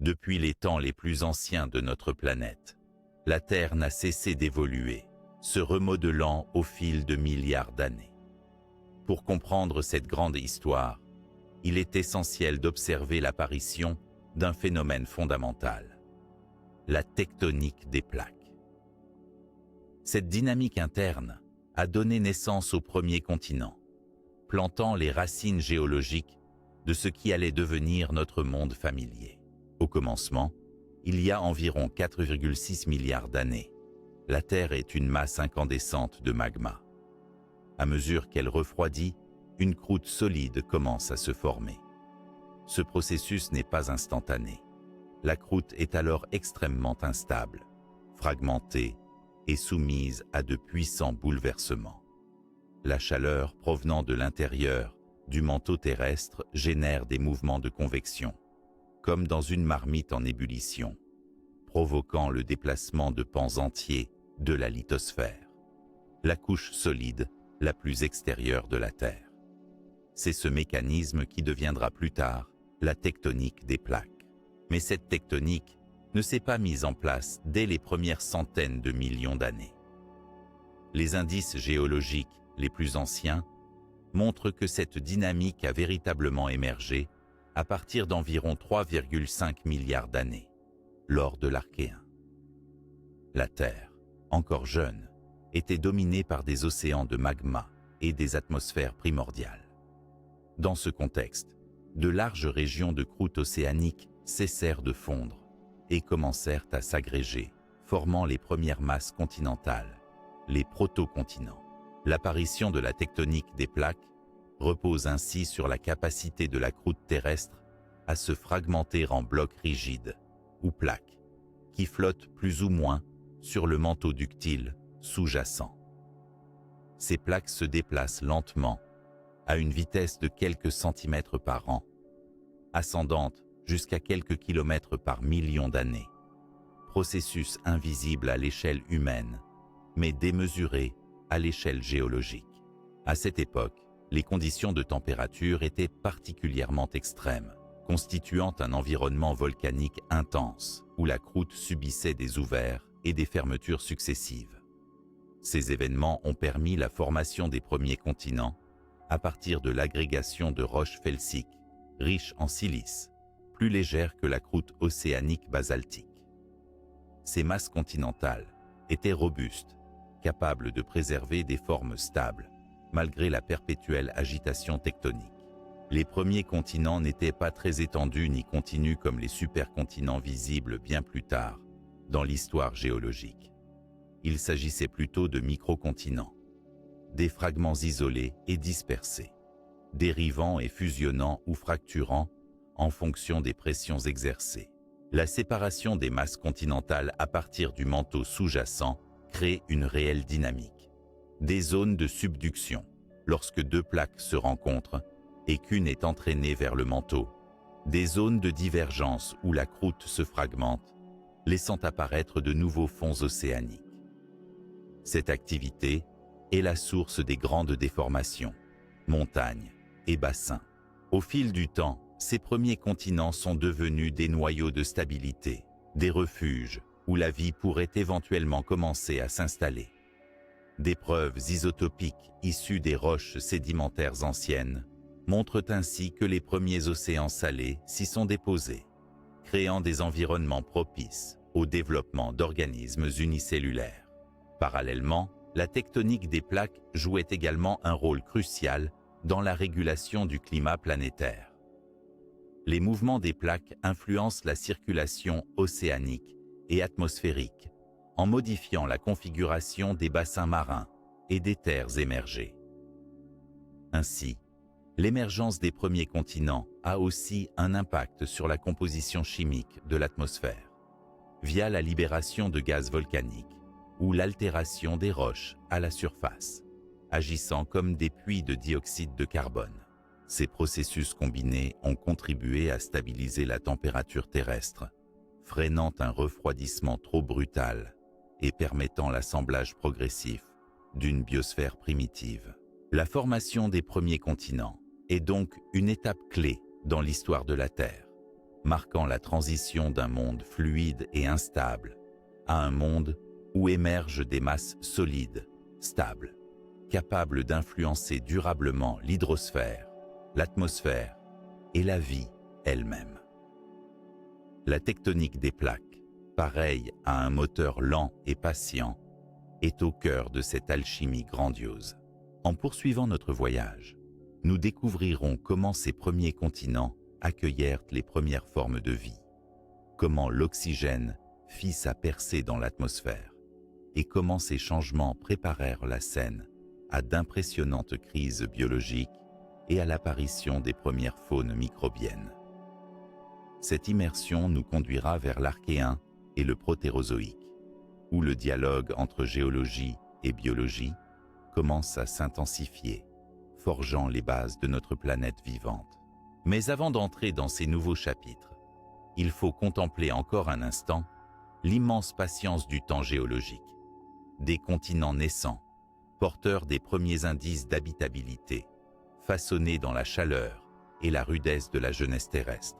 Depuis les temps les plus anciens de notre planète, la Terre n'a cessé d'évoluer, se remodelant au fil de milliards d'années. Pour comprendre cette grande histoire, il est essentiel d'observer l'apparition d'un phénomène fondamental, la tectonique des plaques. Cette dynamique interne a donné naissance au premier continent, plantant les racines géologiques de ce qui allait devenir notre monde familier. Au commencement, il y a environ 4,6 milliards d'années, la Terre est une masse incandescente de magma. À mesure qu'elle refroidit, une croûte solide commence à se former. Ce processus n'est pas instantané. La croûte est alors extrêmement instable, fragmentée et soumise à de puissants bouleversements. La chaleur provenant de l'intérieur du manteau terrestre génère des mouvements de convection, comme dans une marmite en ébullition, provoquant le déplacement de pans entiers de la lithosphère, la couche solide la plus extérieure de la Terre. C'est ce mécanisme qui deviendra plus tard la tectonique des plaques. Mais cette tectonique ne s'est pas mise en place dès les premières centaines de millions d'années. Les indices géologiques les plus anciens montrent que cette dynamique a véritablement émergé à partir d'environ 3,5 milliards d'années, lors de l'Archéen. La Terre, encore jeune, était dominée par des océans de magma et des atmosphères primordiales. Dans ce contexte, de larges régions de croûte océanique cessèrent de fondre et commencèrent à s'agréger, formant les premières masses continentales, les protocontinents. L'apparition de la tectonique des plaques repose ainsi sur la capacité de la croûte terrestre à se fragmenter en blocs rigides ou plaques qui flottent plus ou moins sur le manteau ductile sous-jacent. Ces plaques se déplacent lentement à une vitesse de quelques centimètres par an, ascendante jusqu'à quelques kilomètres par million d'années. Processus invisible à l'échelle humaine, mais démesuré à l'échelle géologique. À cette époque, les conditions de température étaient particulièrement extrêmes, constituant un environnement volcanique intense où la croûte subissait des ouverts et des fermetures successives. Ces événements ont permis la formation des premiers continents à partir de l'agrégation de roches felsiques, riches en silice, plus légères que la croûte océanique basaltique. Ces masses continentales étaient robustes, capables de préserver des formes stables, malgré la perpétuelle agitation tectonique. Les premiers continents n'étaient pas très étendus ni continus comme les supercontinents visibles bien plus tard dans l'histoire géologique. Il s'agissait plutôt de microcontinents, des fragments isolés et dispersés, dérivant et fusionnant ou fracturant en fonction des pressions exercées. La séparation des masses continentales à partir du manteau sous-jacent crée une réelle dynamique. Des zones de subduction, lorsque deux plaques se rencontrent et qu'une est entraînée vers le manteau. Des zones de divergence où la croûte se fragmente, laissant apparaître de nouveaux fonds océaniques. Cette activité est la source des grandes déformations, montagnes et bassins. Au fil du temps, ces premiers continents sont devenus des noyaux de stabilité, des refuges où la vie pourrait éventuellement commencer à s'installer. Des preuves isotopiques issues des roches sédimentaires anciennes montrent ainsi que les premiers océans salés s'y sont déposés, créant des environnements propices au développement d'organismes unicellulaires. Parallèlement, la tectonique des plaques jouait également un rôle crucial dans la régulation du climat planétaire. Les mouvements des plaques influencent la circulation océanique et atmosphérique, en modifiant la configuration des bassins marins et des terres émergées. Ainsi, l'émergence des premiers continents a aussi un impact sur la composition chimique de l'atmosphère, via la libération de gaz volcaniques ou l'altération des roches à la surface, agissant comme des puits de dioxyde de carbone. Ces processus combinés ont contribué à stabiliser la température terrestre, freinant un refroidissement trop brutal et permettant l'assemblage progressif d'une biosphère primitive. La formation des premiers continents est donc une étape clé dans l'histoire de la Terre, marquant la transition d'un monde fluide et instable à un monde où émergent des masses solides, stables, capables d'influencer durablement l'hydrosphère, l'atmosphère et la vie elle-même. La tectonique des plaques, pareille à un moteur lent et patient, est au cœur de cette alchimie grandiose. En poursuivant notre voyage, nous découvrirons comment ces premiers continents accueillèrent les premières formes de vie, comment l'oxygène fit sa percée dans l'atmosphère et comment ces changements préparèrent la scène à d'impressionnantes crises biologiques et à l'apparition des premières faunes microbiennes. Cette immersion nous conduira vers l'Archéen et le Protérozoïque, où le dialogue entre géologie et biologie commence à s'intensifier, forgeant les bases de notre planète vivante. Mais avant d'entrer dans ces nouveaux chapitres, il faut contempler encore un instant l'immense patience du temps géologique, des continents naissants, porteurs des premiers indices d'habitabilité, façonnés dans la chaleur et la rudesse de la jeunesse terrestre,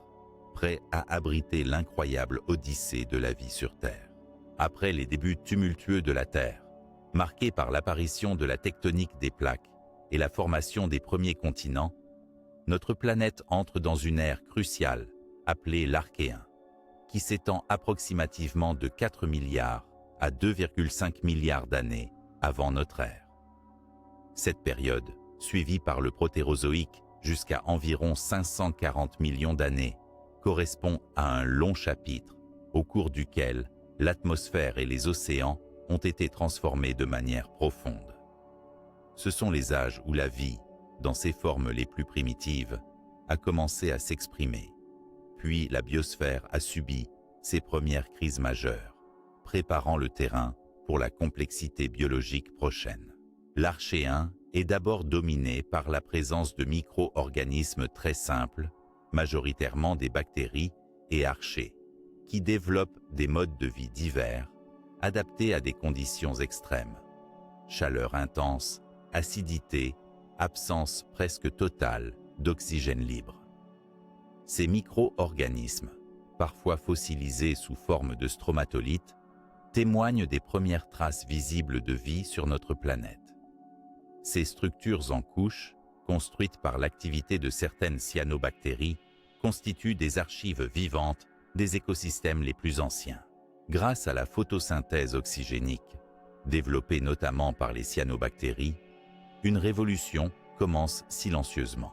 prêts à abriter l'incroyable odyssée de la vie sur Terre. Après les débuts tumultueux de la Terre, marqués par l'apparition de la tectonique des plaques et la formation des premiers continents, notre planète entre dans une ère cruciale appelée l'Archéen, qui s'étend approximativement de 4 milliards à 2,5 milliards d'années avant notre ère. Cette période, suivie par le Protérozoïque jusqu'à environ 540 millions d'années, correspond à un long chapitre au cours duquel l'atmosphère et les océans ont été transformés de manière profonde. Ce sont les âges où la vie, dans ses formes les plus primitives, a commencé à s'exprimer. Puis la biosphère a subi ses premières crises majeures, préparant le terrain pour la complexité biologique prochaine. L'Archéen est d'abord dominé par la présence de micro-organismes très simples, majoritairement des bactéries et archées, qui développent des modes de vie divers, adaptés à des conditions extrêmes. Chaleur intense, acidité, absence presque totale d'oxygène libre. Ces micro-organismes, parfois fossilisés sous forme de stromatolites, témoignent des premières traces visibles de vie sur notre planète. Ces structures en couches, construites par l'activité de certaines cyanobactéries, constituent des archives vivantes des écosystèmes les plus anciens. Grâce à la photosynthèse oxygénique, développée notamment par les cyanobactéries, une révolution commence silencieusement.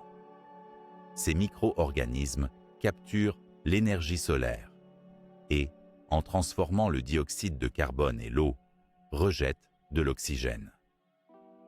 Ces micro-organismes capturent l'énergie solaire et, en transformant le dioxyde de carbone et l'eau, rejettent de l'oxygène.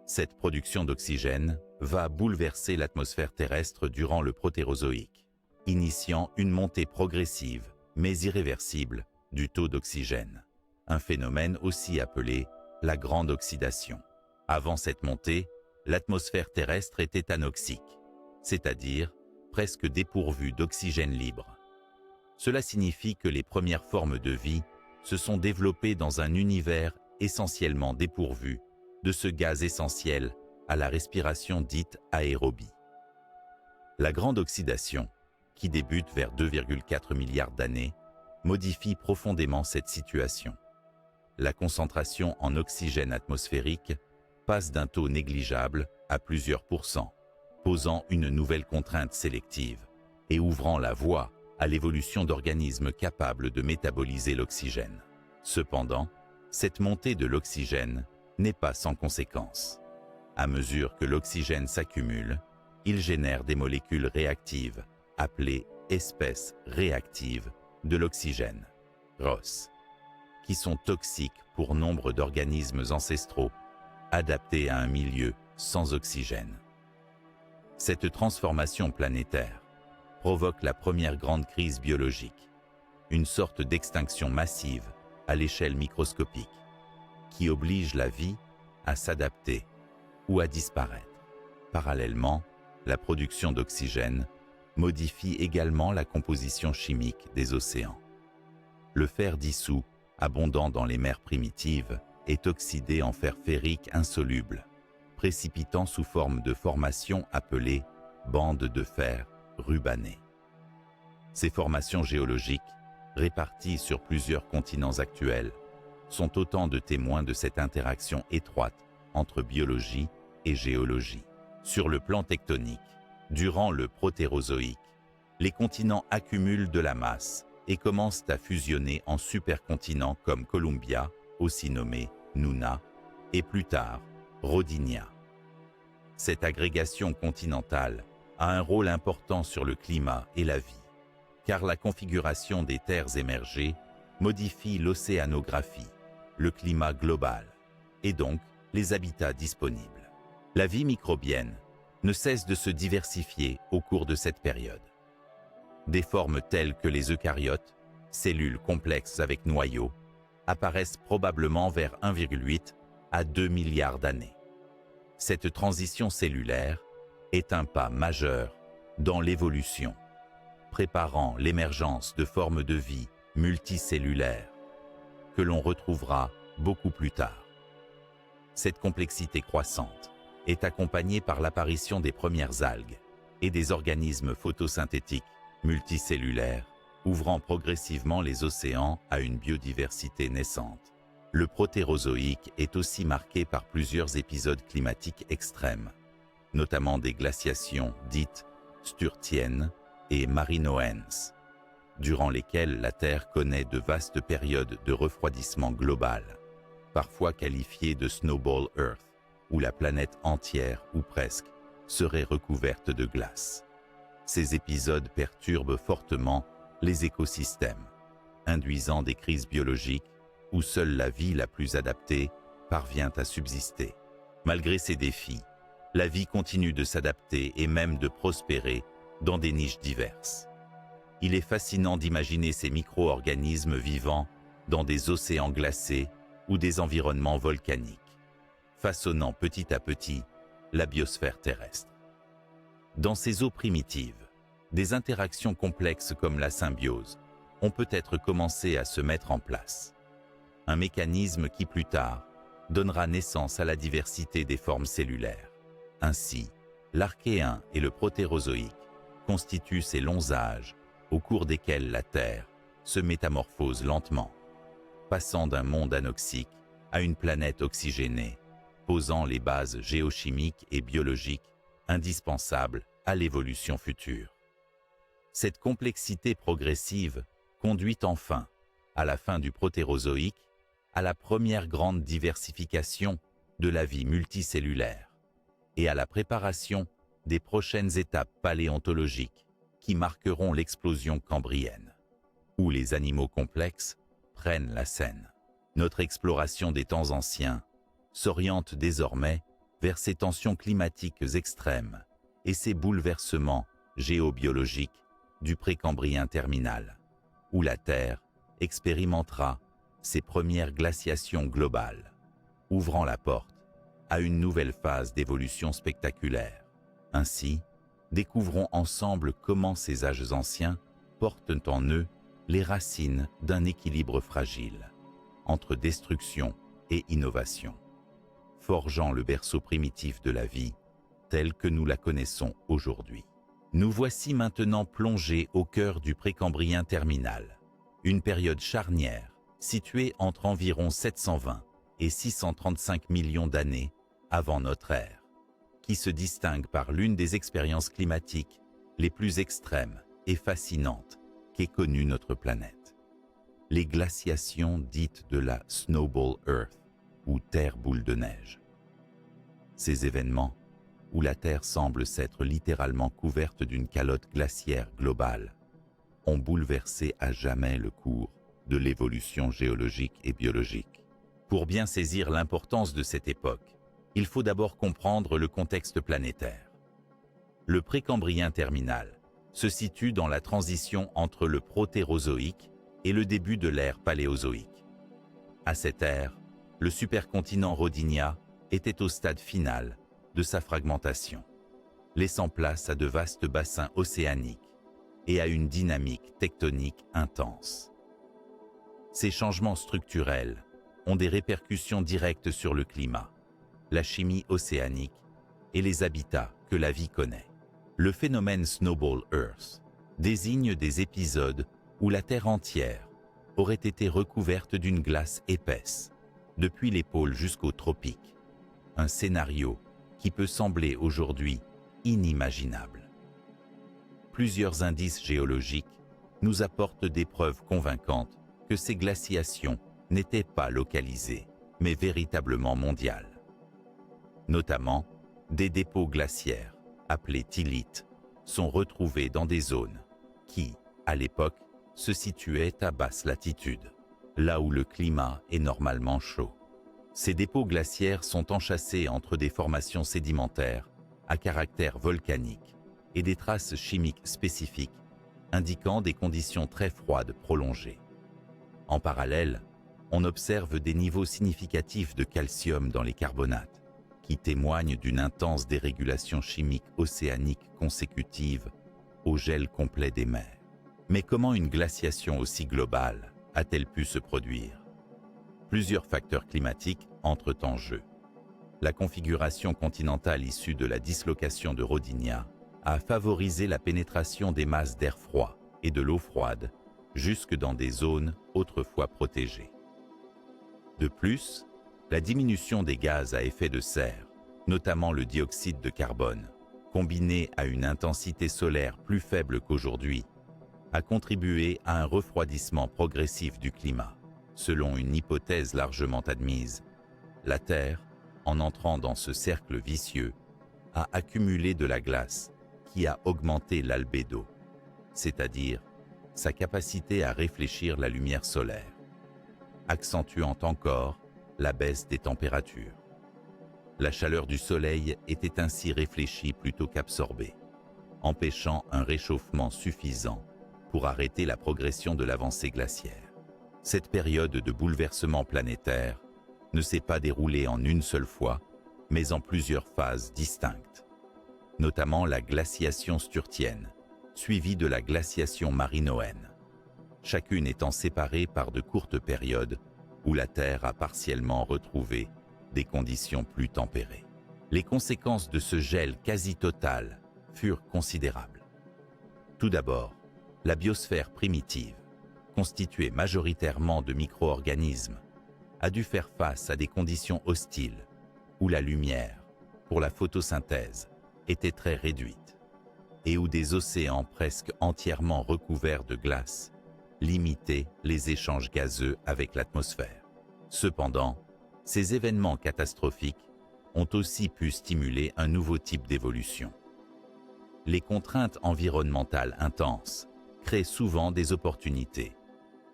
Cette production d'oxygène va bouleverser l'atmosphère terrestre durant le Protérozoïque, initiant une montée progressive, mais irréversible, du taux d'oxygène, un phénomène aussi appelé la grande oxydation. Avant cette montée, l'atmosphère terrestre était anoxique, c'est-à-dire presque dépourvue d'oxygène libre. Cela signifie que les premières formes de vie se sont développées dans un univers essentiellement dépourvu de ce gaz essentiel à la respiration dite aérobie. La grande oxydation, qui débute vers 2,4 milliards d'années, modifie profondément cette situation. La concentration en oxygène atmosphérique passe d'un taux négligeable à plusieurs pourcents, posant une nouvelle contrainte sélective et ouvrant la voie à l'évolution d'organismes capables de métaboliser l'oxygène. Cependant, cette montée de l'oxygène n'est pas sans conséquence. À mesure que l'oxygène s'accumule, il génère des molécules réactives, appelées espèces réactives de l'oxygène, ROS, qui sont toxiques pour nombre d'organismes ancestraux adaptés à un milieu sans oxygène. Cette transformation planétaire provoque la première grande crise biologique, une sorte d'extinction massive à l'échelle microscopique, qui oblige la vie à s'adapter ou à disparaître. Parallèlement, la production d'oxygène modifie également la composition chimique des océans. Le fer dissous, abondant dans les mers primitives, est oxydé en fer ferrique insoluble, précipitant sous forme de formations appelées bandes de fer rubanées. Ces formations géologiques, réparties sur plusieurs continents actuels, sont autant de témoins de cette interaction étroite entre biologie et géologie. Sur le plan tectonique, durant le Protérozoïque, les continents accumulent de la masse et commencent à fusionner en supercontinents comme Columbia, aussi nommé Nuna, et plus tard, Rodinia. Cette agrégation continentale a un rôle important sur le climat et la vie, car la configuration des terres émergées modifie l'océanographie, le climat global, et donc les habitats disponibles. La vie microbienne ne cesse de se diversifier au cours de cette période. Des formes telles que les eucaryotes, cellules complexes avec noyaux, apparaissent probablement vers 1,8 à 2 milliards d'années. Cette transition cellulaire est un pas majeur dans l'évolution, préparant l'émergence de formes de vie multicellulaires que l'on retrouvera beaucoup plus tard. Cette complexité croissante est accompagnée par l'apparition des premières algues et des organismes photosynthétiques multicellulaires, ouvrant progressivement les océans à une biodiversité naissante. Le Protérozoïque est aussi marqué par plusieurs épisodes climatiques extrêmes, notamment des glaciations dites sturtiennes et marinoenses, durant lesquelles la Terre connaît de vastes périodes de refroidissement global, parfois qualifiées de Snowball Earth, où la planète entière, ou presque, serait recouverte de glace. Ces épisodes perturbent fortement les écosystèmes, induisant des crises biologiques où seule la vie la plus adaptée parvient à subsister. Malgré ces défis, la vie continue de s'adapter et même de prospérer dans des niches diverses. Il est fascinant d'imaginer ces micro-organismes vivant dans des océans glacés ou des environnements volcaniques, façonnant petit à petit la biosphère terrestre. Dans ces eaux primitives, des interactions complexes comme la symbiose ont peut-être commencé à se mettre en place. Un mécanisme qui plus tard donnera naissance à la diversité des formes cellulaires. Ainsi, l'Archéen et le Protérozoïque constituent ces longs âges au cours desquels la Terre se métamorphose lentement, passant d'un monde anoxique à une planète oxygénée, posant les bases géochimiques et biologiques indispensables à l'évolution future. Cette complexité progressive conduit enfin, à la fin du Protérozoïque, à la première grande diversification de la vie multicellulaire et à la préparation des prochaines étapes paléontologiques qui marqueront l'explosion cambrienne, où les animaux complexes prennent la scène. Notre exploration des temps anciens s'oriente désormais vers ces tensions climatiques extrêmes et ces bouleversements géobiologiques du Précambrien terminal, où la Terre expérimentera ses premières glaciations globales, ouvrant la porte à une nouvelle phase d'évolution spectaculaire. Ainsi, découvrons ensemble comment ces âges anciens portent en eux les racines d'un équilibre fragile entre destruction et innovation, forgeant le berceau primitif de la vie telle que nous la connaissons aujourd'hui. Nous voici maintenant plongés au cœur du Précambrien terminal, une période charnière située entre environ 720 et 635 millions d'années avant notre ère, qui se distingue par l'une des expériences climatiques les plus extrêmes et fascinantes qu'ait connue notre planète. Les glaciations dites de la Snowball Earth, ou Terre boule de neige. Ces événements, où la Terre semble s'être littéralement couverte d'une calotte glaciaire globale, ont bouleversé à jamais le cours de l'évolution géologique et biologique. Pour bien saisir l'importance de cette époque, il faut d'abord comprendre le contexte planétaire. Le Précambrien terminal se situe dans la transition entre le Protérozoïque et le début de l'ère paléozoïque. À cette ère, le supercontinent Rodinia était au stade final de sa fragmentation, laissant place à de vastes bassins océaniques et à une dynamique tectonique intense. Ces changements structurels ont des répercussions directes sur le climat, la chimie océanique et les habitats que la vie connaît. Le phénomène Snowball Earth désignent des épisodes où la Terre entière aurait été recouverte d'une glace épaisse, depuis les pôles jusqu'aux tropiques, un scénario qui peut sembler aujourd'hui inimaginable. Plusieurs indices géologiques nous apportent des preuves convaincantes que ces glaciations n'étaient pas localisées, mais véritablement mondiales. Notamment, des dépôts glaciaires, appelés thyllites, sont retrouvés dans des zones qui, à l'époque, se situaient à basse latitude, là où le climat est normalement chaud. Ces dépôts glaciaires sont enchâssés entre des formations sédimentaires à caractère volcanique et des traces chimiques spécifiques indiquant des conditions très froides prolongées. En parallèle, on observe des niveaux significatifs de calcium dans les carbonates, qui témoignent d'une intense dérégulation chimique océanique consécutive au gel complet des mers. Mais comment une glaciation aussi globale a-t-elle pu se produire? Plusieurs facteurs climatiques entrent en jeu. La configuration continentale issue de la dislocation de Rodinia a favorisé la pénétration des masses d'air froid et de l'eau froide jusque dans des zones autrefois protégées. De plus, la diminution des gaz à effet de serre, notamment le dioxyde de carbone, combinée à une intensité solaire plus faible qu'aujourd'hui, a contribué à un refroidissement progressif du climat. Selon une hypothèse largement admise, la Terre, en entrant dans ce cercle vicieux, a accumulé de la glace qui a augmenté l'albédo, c'est-à-dire sa capacité à réfléchir la lumière solaire, accentuant encore la baisse des températures. La chaleur du Soleil était ainsi réfléchie plutôt qu'absorbée, empêchant un réchauffement suffisant pour arrêter la progression de l'avancée glaciaire. Cette période de bouleversement planétaire ne s'est pas déroulée en une seule fois, mais en plusieurs phases distinctes, notamment la glaciation sturtienne, suivie de la glaciation marinoenne, chacune étant séparée par de courtes périodes où la Terre a partiellement retrouvé des conditions plus tempérées. Les conséquences de ce gel quasi total furent considérables. Tout d'abord, la biosphère primitive, constituée majoritairement de micro-organismes, a dû faire face à des conditions hostiles où la lumière, pour la photosynthèse, était très réduite et où des océans presque entièrement recouverts de glace limitaient les échanges gazeux avec l'atmosphère. Cependant, ces événements catastrophiques ont aussi pu stimuler un nouveau type d'évolution. Les contraintes environnementales intenses créent souvent des opportunités.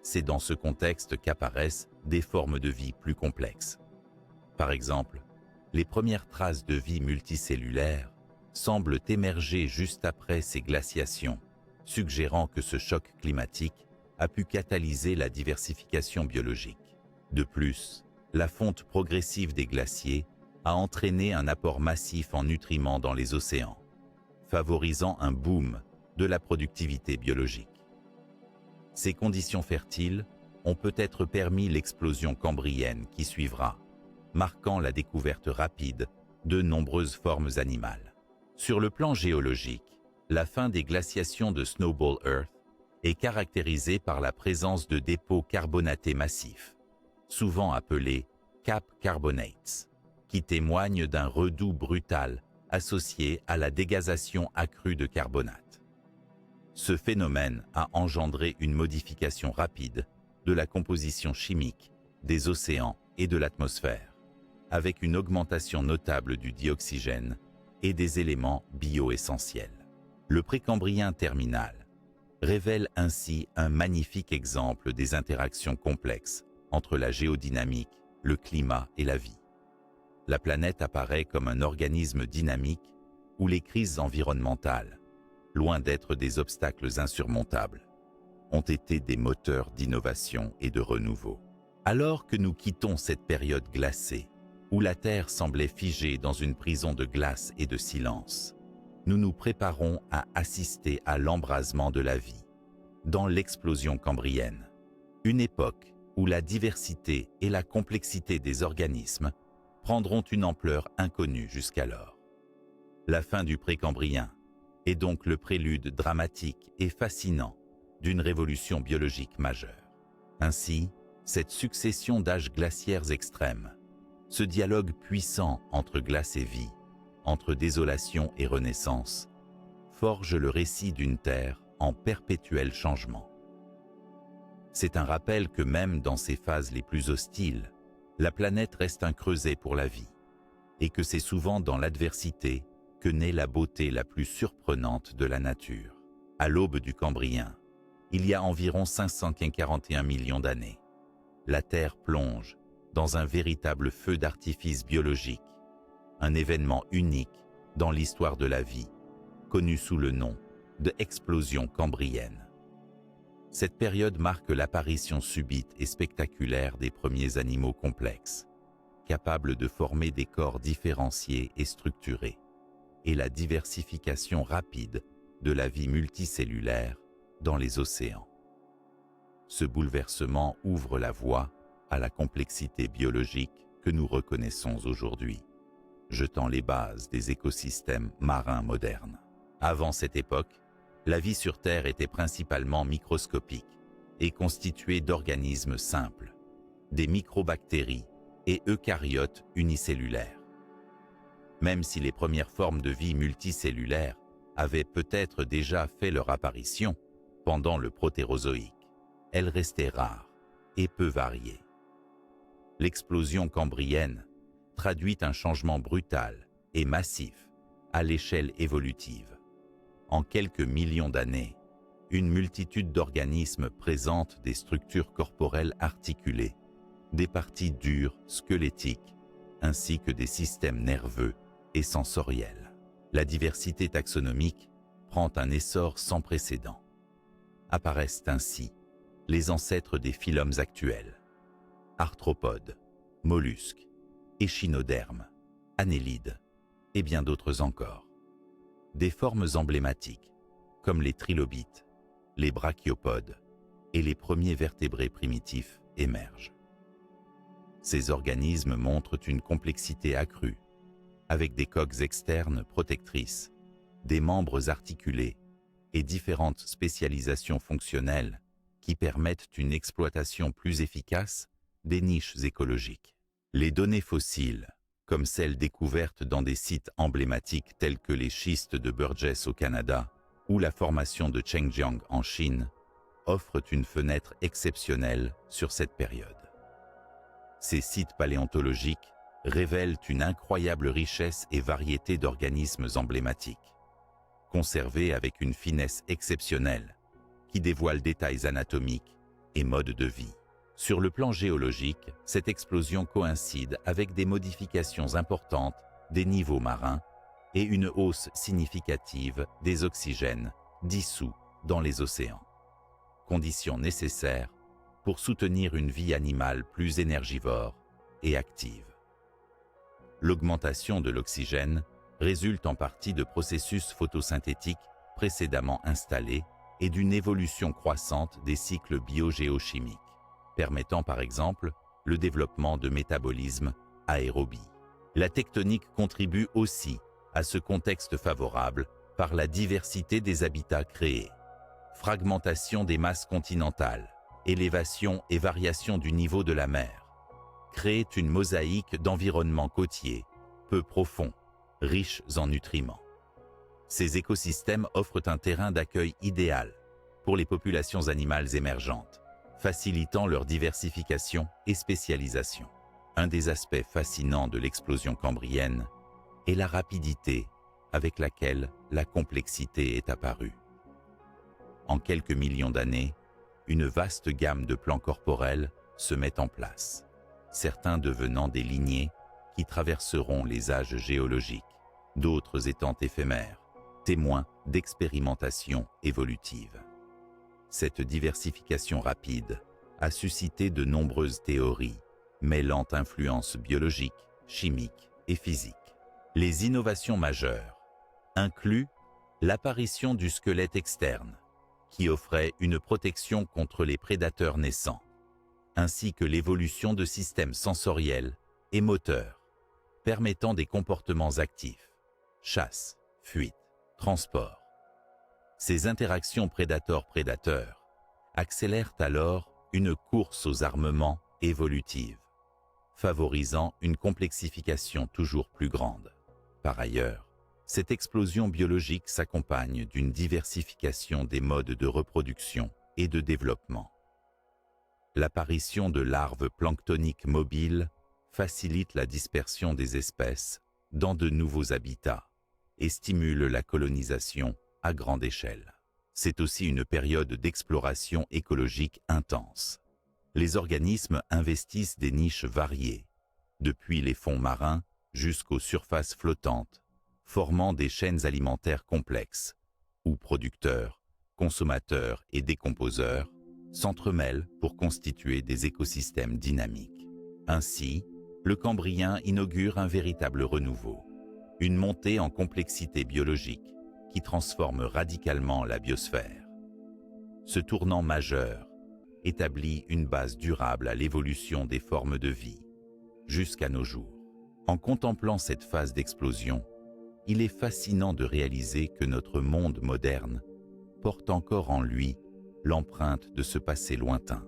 C'est dans ce contexte qu'apparaissent des formes de vie plus complexes. Par exemple, les premières traces de vie multicellulaire semblent émerger juste après ces glaciations, suggérant que ce choc climatique a pu catalyser la diversification biologique. De plus, la fonte progressive des glaciers a entraîné un apport massif en nutriments dans les océans, favorisant un boom de la productivité biologique. Ces conditions fertiles ont peut-être permis l'explosion cambrienne qui suivra, marquant la découverte rapide de nombreuses formes animales. Sur le plan géologique, la fin des glaciations de Snowball Earth est caractérisée par la présence de dépôts carbonatés massifs, souvent appelés cap carbonates, qui témoignent d'un redout brutal associé à la dégazation accrue de carbonate. Ce phénomène a engendré une modification rapide de la composition chimique des océans et de l'atmosphère, avec une augmentation notable du dioxygène et des éléments bio-essentiels. Le précambrien terminal révèle ainsi un magnifique exemple des interactions complexes entre la géodynamique, le climat et la vie. La planète apparaît comme un organisme dynamique où les crises environnementales, loin d'être des obstacles insurmontables, ont été des moteurs d'innovation et de renouveau. Alors que nous quittons cette période glacée, où la Terre semblait figée dans une prison de glace et de silence, nous nous préparons à assister à l'embrasement de la vie, dans l'explosion cambrienne, une époque où la diversité et la complexité des organismes prendront une ampleur inconnue jusqu'alors. La fin du précambrien est donc le prélude dramatique et fascinant d'une révolution biologique majeure. Ainsi, cette succession d'âges glaciaires extrêmes, ce dialogue puissant entre glace et vie, entre désolation et renaissance, forge le récit d'une Terre en perpétuel changement. C'est un rappel que même dans ses phases les plus hostiles, la planète reste un creuset pour la vie, et que c'est souvent dans l'adversité que naît la beauté la plus surprenante de la nature. À l'aube du Cambrien, il y a environ 541 millions d'années, la Terre plonge dans un véritable feu d'artifice biologique, un événement unique dans l'histoire de la vie, connu sous le nom de explosion cambrienne. Cette période marque l'apparition subite et spectaculaire des premiers animaux complexes, capables de former des corps différenciés et structurés, et la diversification rapide de la vie multicellulaire dans les océans. Ce bouleversement ouvre la voie à la complexité biologique que nous reconnaissons aujourd'hui, jetant les bases des écosystèmes marins modernes. Avant cette époque, la vie sur Terre était principalement microscopique et constituée d'organismes simples, des microbactéries et eucaryotes unicellulaires. Même si les premières formes de vie multicellulaires avaient peut-être déjà fait leur apparition pendant le Protérozoïque, elles restaient rares et peu variées. L'explosion cambrienne traduit un changement brutal et massif à l'échelle évolutive. En quelques millions d'années, une multitude d'organismes présentent des structures corporelles articulées, des parties dures, squelettiques, ainsi que des systèmes nerveux et sensoriels. La diversité taxonomique prend un essor sans précédent. Apparaissent ainsi les ancêtres des phylums actuels, arthropodes, mollusques, échinodermes, annélides et bien d'autres encore. Des formes emblématiques, comme les trilobites, les brachiopodes et les premiers vertébrés primitifs émergent. Ces organismes montrent une complexité accrue, avec des coques externes protectrices, des membres articulés et différentes spécialisations fonctionnelles qui permettent une exploitation plus efficace des niches écologiques. Les données fossiles, comme celles découvertes dans des sites emblématiques tels que les schistes de Burgess au Canada ou la formation de Chengjiang en Chine, offrent une fenêtre exceptionnelle sur cette période. Ces sites paléontologiques révèlent une incroyable richesse et variété d'organismes emblématiques, conservés avec une finesse exceptionnelle, qui dévoile détails anatomiques et modes de vie. Sur le plan géologique, cette explosion coïncide avec des modifications importantes des niveaux marins et une hausse significative des oxygènes dissous dans les océans, conditions nécessaires pour soutenir une vie animale plus énergivore et active. L'augmentation de l'oxygène résulte en partie de processus photosynthétiques précédemment installés et d'une évolution croissante des cycles biogéochimiques, permettant par exemple le développement de métabolisme aérobie. La tectonique contribue aussi à ce contexte favorable par la diversité des habitats créés. Fragmentation des masses continentales, élévation et variation du niveau de la mer créent une mosaïque d'environnements côtiers, peu profonds, riches en nutriments. Ces écosystèmes offrent un terrain d'accueil idéal pour les populations animales émergentes, facilitant leur diversification et spécialisation. Un des aspects fascinants de l'explosion cambrienne est la rapidité avec laquelle la complexité est apparue. En quelques millions d'années, une vaste gamme de plans corporels se met en place, certains devenant des lignées qui traverseront les âges géologiques, d'autres étant éphémères, témoins d'expérimentations évolutives. Cette diversification rapide a suscité de nombreuses théories, mêlant influences biologiques, chimiques et physiques. Les innovations majeures incluent l'apparition du squelette externe, qui offrait une protection contre les prédateurs naissants, ainsi que l'évolution de systèmes sensoriels et moteurs, permettant des comportements actifs, chasse, fuite, transport Ces interactions prédateur-prédateur accélèrent alors une course aux armements évolutive, favorisant une complexification toujours plus grande. Par ailleurs, cette explosion biologique s'accompagne d'une diversification des modes de reproduction et de développement. L'apparition de larves planctoniques mobiles facilite la dispersion des espèces dans de nouveaux habitats et stimule la colonisation à grande échelle. C'est aussi une période d'exploration écologique intense. Les organismes investissent des niches variées, depuis les fonds marins jusqu'aux surfaces flottantes, formant des chaînes alimentaires complexes, où producteurs, consommateurs et décomposeurs s'entremêlent pour constituer des écosystèmes dynamiques. Ainsi, le Cambrien inaugure un véritable renouveau, une montée en complexité biologique qui transforme radicalement la biosphère. Ce tournant majeur établit une base durable à l'évolution des formes de vie, jusqu'à nos jours. En contemplant cette phase d'explosion, il est fascinant de réaliser que notre monde moderne porte encore en lui l'empreinte de ce passé lointain.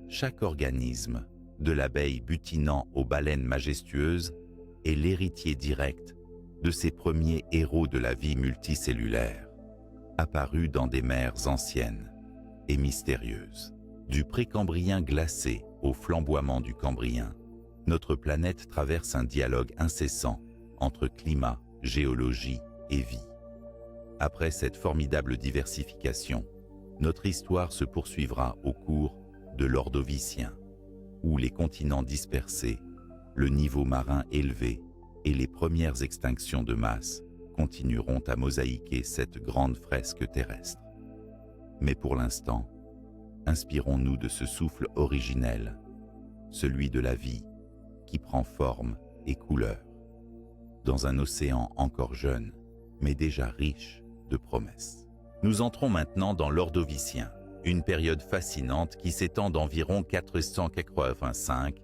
Chaque organisme, de l'abeille butinant aux baleines majestueuses, est l'héritier direct de ces premiers héros de la vie multicellulaire, apparus dans des mers anciennes et mystérieuses. Du précambrien glacé au flamboiement du Cambrien, notre planète traverse un dialogue incessant entre climat, géologie et vie. Après cette formidable diversification, notre histoire se poursuivra au cours de l'Ordovicien, où les continents dispersés, le niveau marin élevé et les premières extinctions de masse continueront à mosaïquer cette grande fresque terrestre. Mais pour l'instant, inspirons-nous de ce souffle originel, celui de la vie, qui prend forme et couleur, dans un océan encore jeune, mais déjà riche de promesses. Nous entrons maintenant dans l'Ordovicien, une période fascinante qui s'étend d'environ 485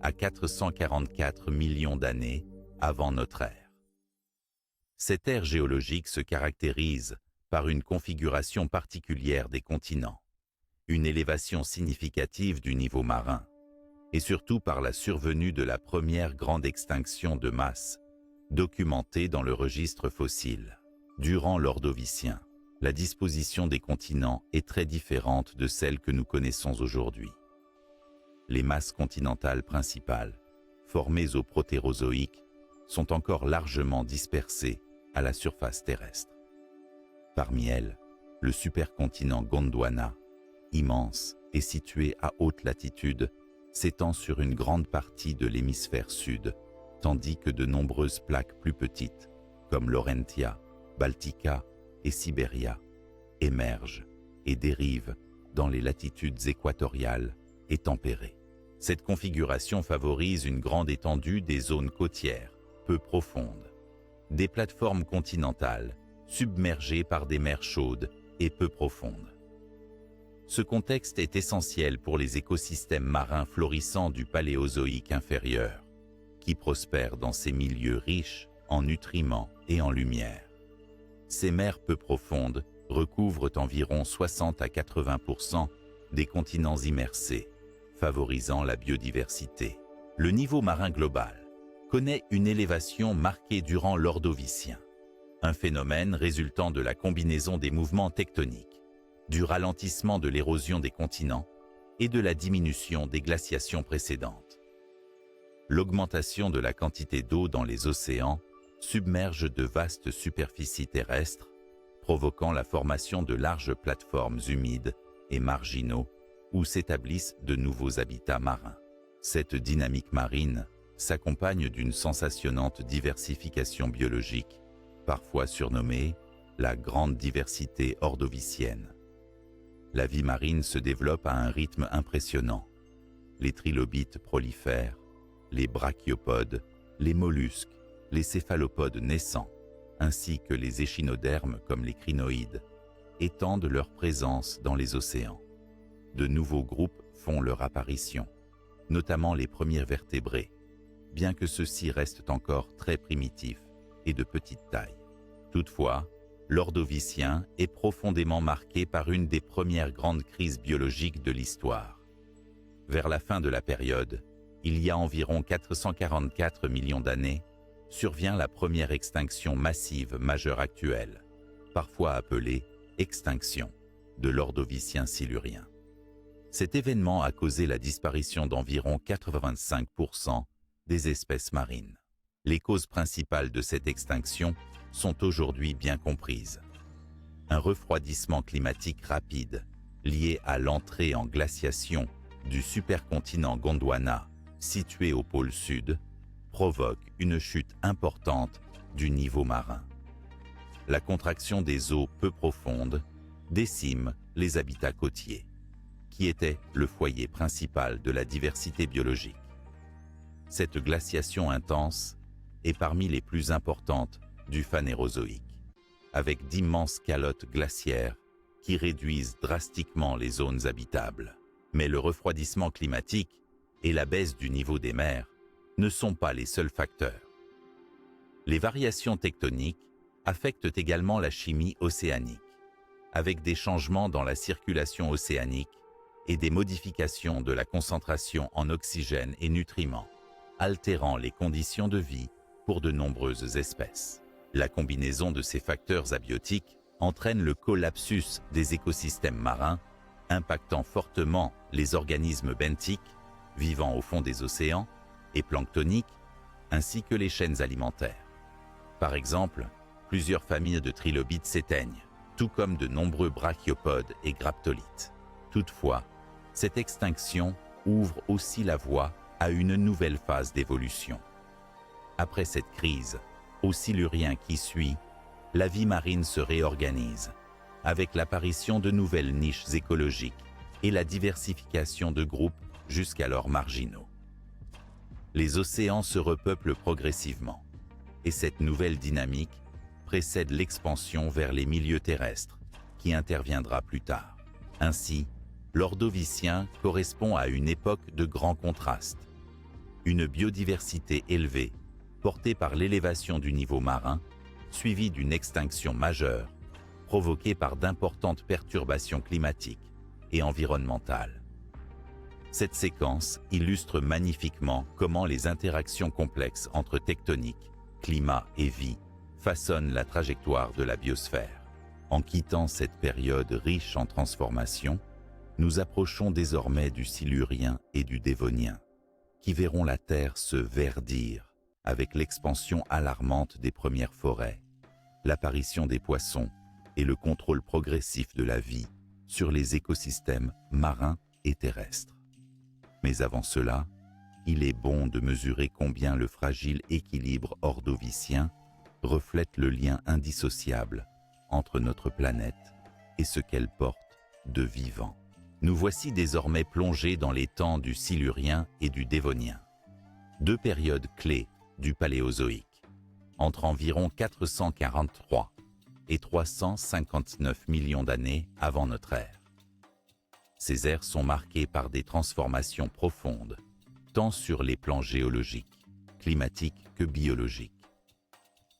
à 444 millions d'années avant notre ère. Cette ère géologique se caractérise par une configuration particulière des continents, une élévation significative du niveau marin, et surtout par la survenue de la première grande extinction de masse, documentée dans le registre fossile. Durant l'Ordovicien, la disposition des continents est très différente de celle que nous connaissons aujourd'hui. Les masses continentales principales, formées au Protérozoïque, sont encore largement dispersées à la surface terrestre. Parmi elles, le supercontinent Gondwana, immense et situé à haute latitude, s'étend sur une grande partie de l'hémisphère sud, tandis que de nombreuses plaques plus petites, comme Laurentia, Baltica et Sibéria, émergent et dérivent dans les latitudes équatoriales et tempérées. Cette configuration favorise une grande étendue des zones côtières, peu profondes, des plateformes continentales submergées par des mers chaudes et peu profondes. Ce contexte est essentiel pour les écosystèmes marins florissants du Paléozoïque inférieur, qui prospèrent dans ces milieux riches en nutriments et en lumière. Ces mers peu profondes recouvrent environ 60 à 80% des continents immersés, favorisant la biodiversité. Le niveau marin global connaît une élévation marquée durant l'Ordovicien, un phénomène résultant de la combinaison des mouvements tectoniques, du ralentissement de l'érosion des continents et de la diminution des glaciations précédentes. L'augmentation de la quantité d'eau dans les océans submerge de vastes superficies terrestres, provoquant la formation de larges plateformes humides et marginaux où s'établissent de nouveaux habitats marins. Cette dynamique marine s'accompagne d'une sensationnante diversification biologique, parfois surnommée la grande diversité ordovicienne. La vie marine se développe à un rythme impressionnant. Les trilobites prolifèrent, les brachiopodes, les mollusques, les céphalopodes naissants, ainsi que les échinodermes comme les crinoïdes, étendent leur présence dans les océans. De nouveaux groupes font leur apparition, notamment les premiers vertébrés, bien que ceux-ci restent encore très primitifs et de petite taille. Toutefois, l'Ordovicien est profondément marqué par une des premières grandes crises biologiques de l'histoire. Vers la fin de la période, il y a environ 444 millions d'années, survient la première extinction massive majeure actuelle, parfois appelée extinction, de l'Ordovicien silurien. Cet événement a causé la disparition d'environ 85% des espèces marines. Les causes principales de cette extinction sont aujourd'hui bien comprises. Un refroidissement climatique rapide, lié à l'entrée en glaciation du supercontinent Gondwana, situé au pôle sud, provoque une chute importante du niveau marin. La contraction des eaux peu profondes décime les habitats côtiers, qui étaient le foyer principal de la diversité biologique. Cette glaciation intense est parmi les plus importantes du Phanérozoïque, avec d'immenses calottes glaciaires qui réduisent drastiquement les zones habitables. Mais le refroidissement climatique et la baisse du niveau des mers ne sont pas les seuls facteurs. Les variations tectoniques affectent également la chimie océanique, avec des changements dans la circulation océanique et des modifications de la concentration en oxygène et nutriments, altérant les conditions de vie pour de nombreuses espèces. La combinaison de ces facteurs abiotiques entraîne le collapsus des écosystèmes marins, impactant fortement les organismes benthiques, vivant au fond des océans, et planctoniques, ainsi que les chaînes alimentaires. Par exemple, plusieurs familles de trilobites s'éteignent, tout comme de nombreux brachiopodes et graptolites. Toutefois, cette extinction ouvre aussi la voie à une nouvelle phase d'évolution. Après cette crise, au Silurien qui suit, la vie marine se réorganise, avec l'apparition de nouvelles niches écologiques et la diversification de groupes jusqu'alors marginaux. Les océans se repeuplent progressivement, et cette nouvelle dynamique précède l'expansion vers les milieux terrestres, qui interviendra plus tard. Ainsi, l'Ordovicien correspond à une époque de grands contrastes. Une biodiversité élevée, portée par l'élévation du niveau marin, suivie d'une extinction majeure, provoquée par d'importantes perturbations climatiques et environnementales. Cette séquence illustre magnifiquement comment les interactions complexes entre tectonique, climat et vie façonnent la trajectoire de la biosphère. En quittant cette période riche en transformations, nous approchons désormais du Silurien et du Dévonien, qui verront la Terre se verdir avec l'expansion alarmante des premières forêts, l'apparition des poissons et le contrôle progressif de la vie sur les écosystèmes marins et terrestres. Mais avant cela, il est bon de mesurer combien le fragile équilibre ordovicien reflète le lien indissociable entre notre planète et ce qu'elle porte de vivant. Nous voici désormais plongés dans les temps du Silurien et du Dévonien, deux périodes clés du Paléozoïque, entre environ 443 et 359 millions d'années avant notre ère. Ces ères sont marquées par des transformations profondes, tant sur les plans géologiques, climatiques que biologiques.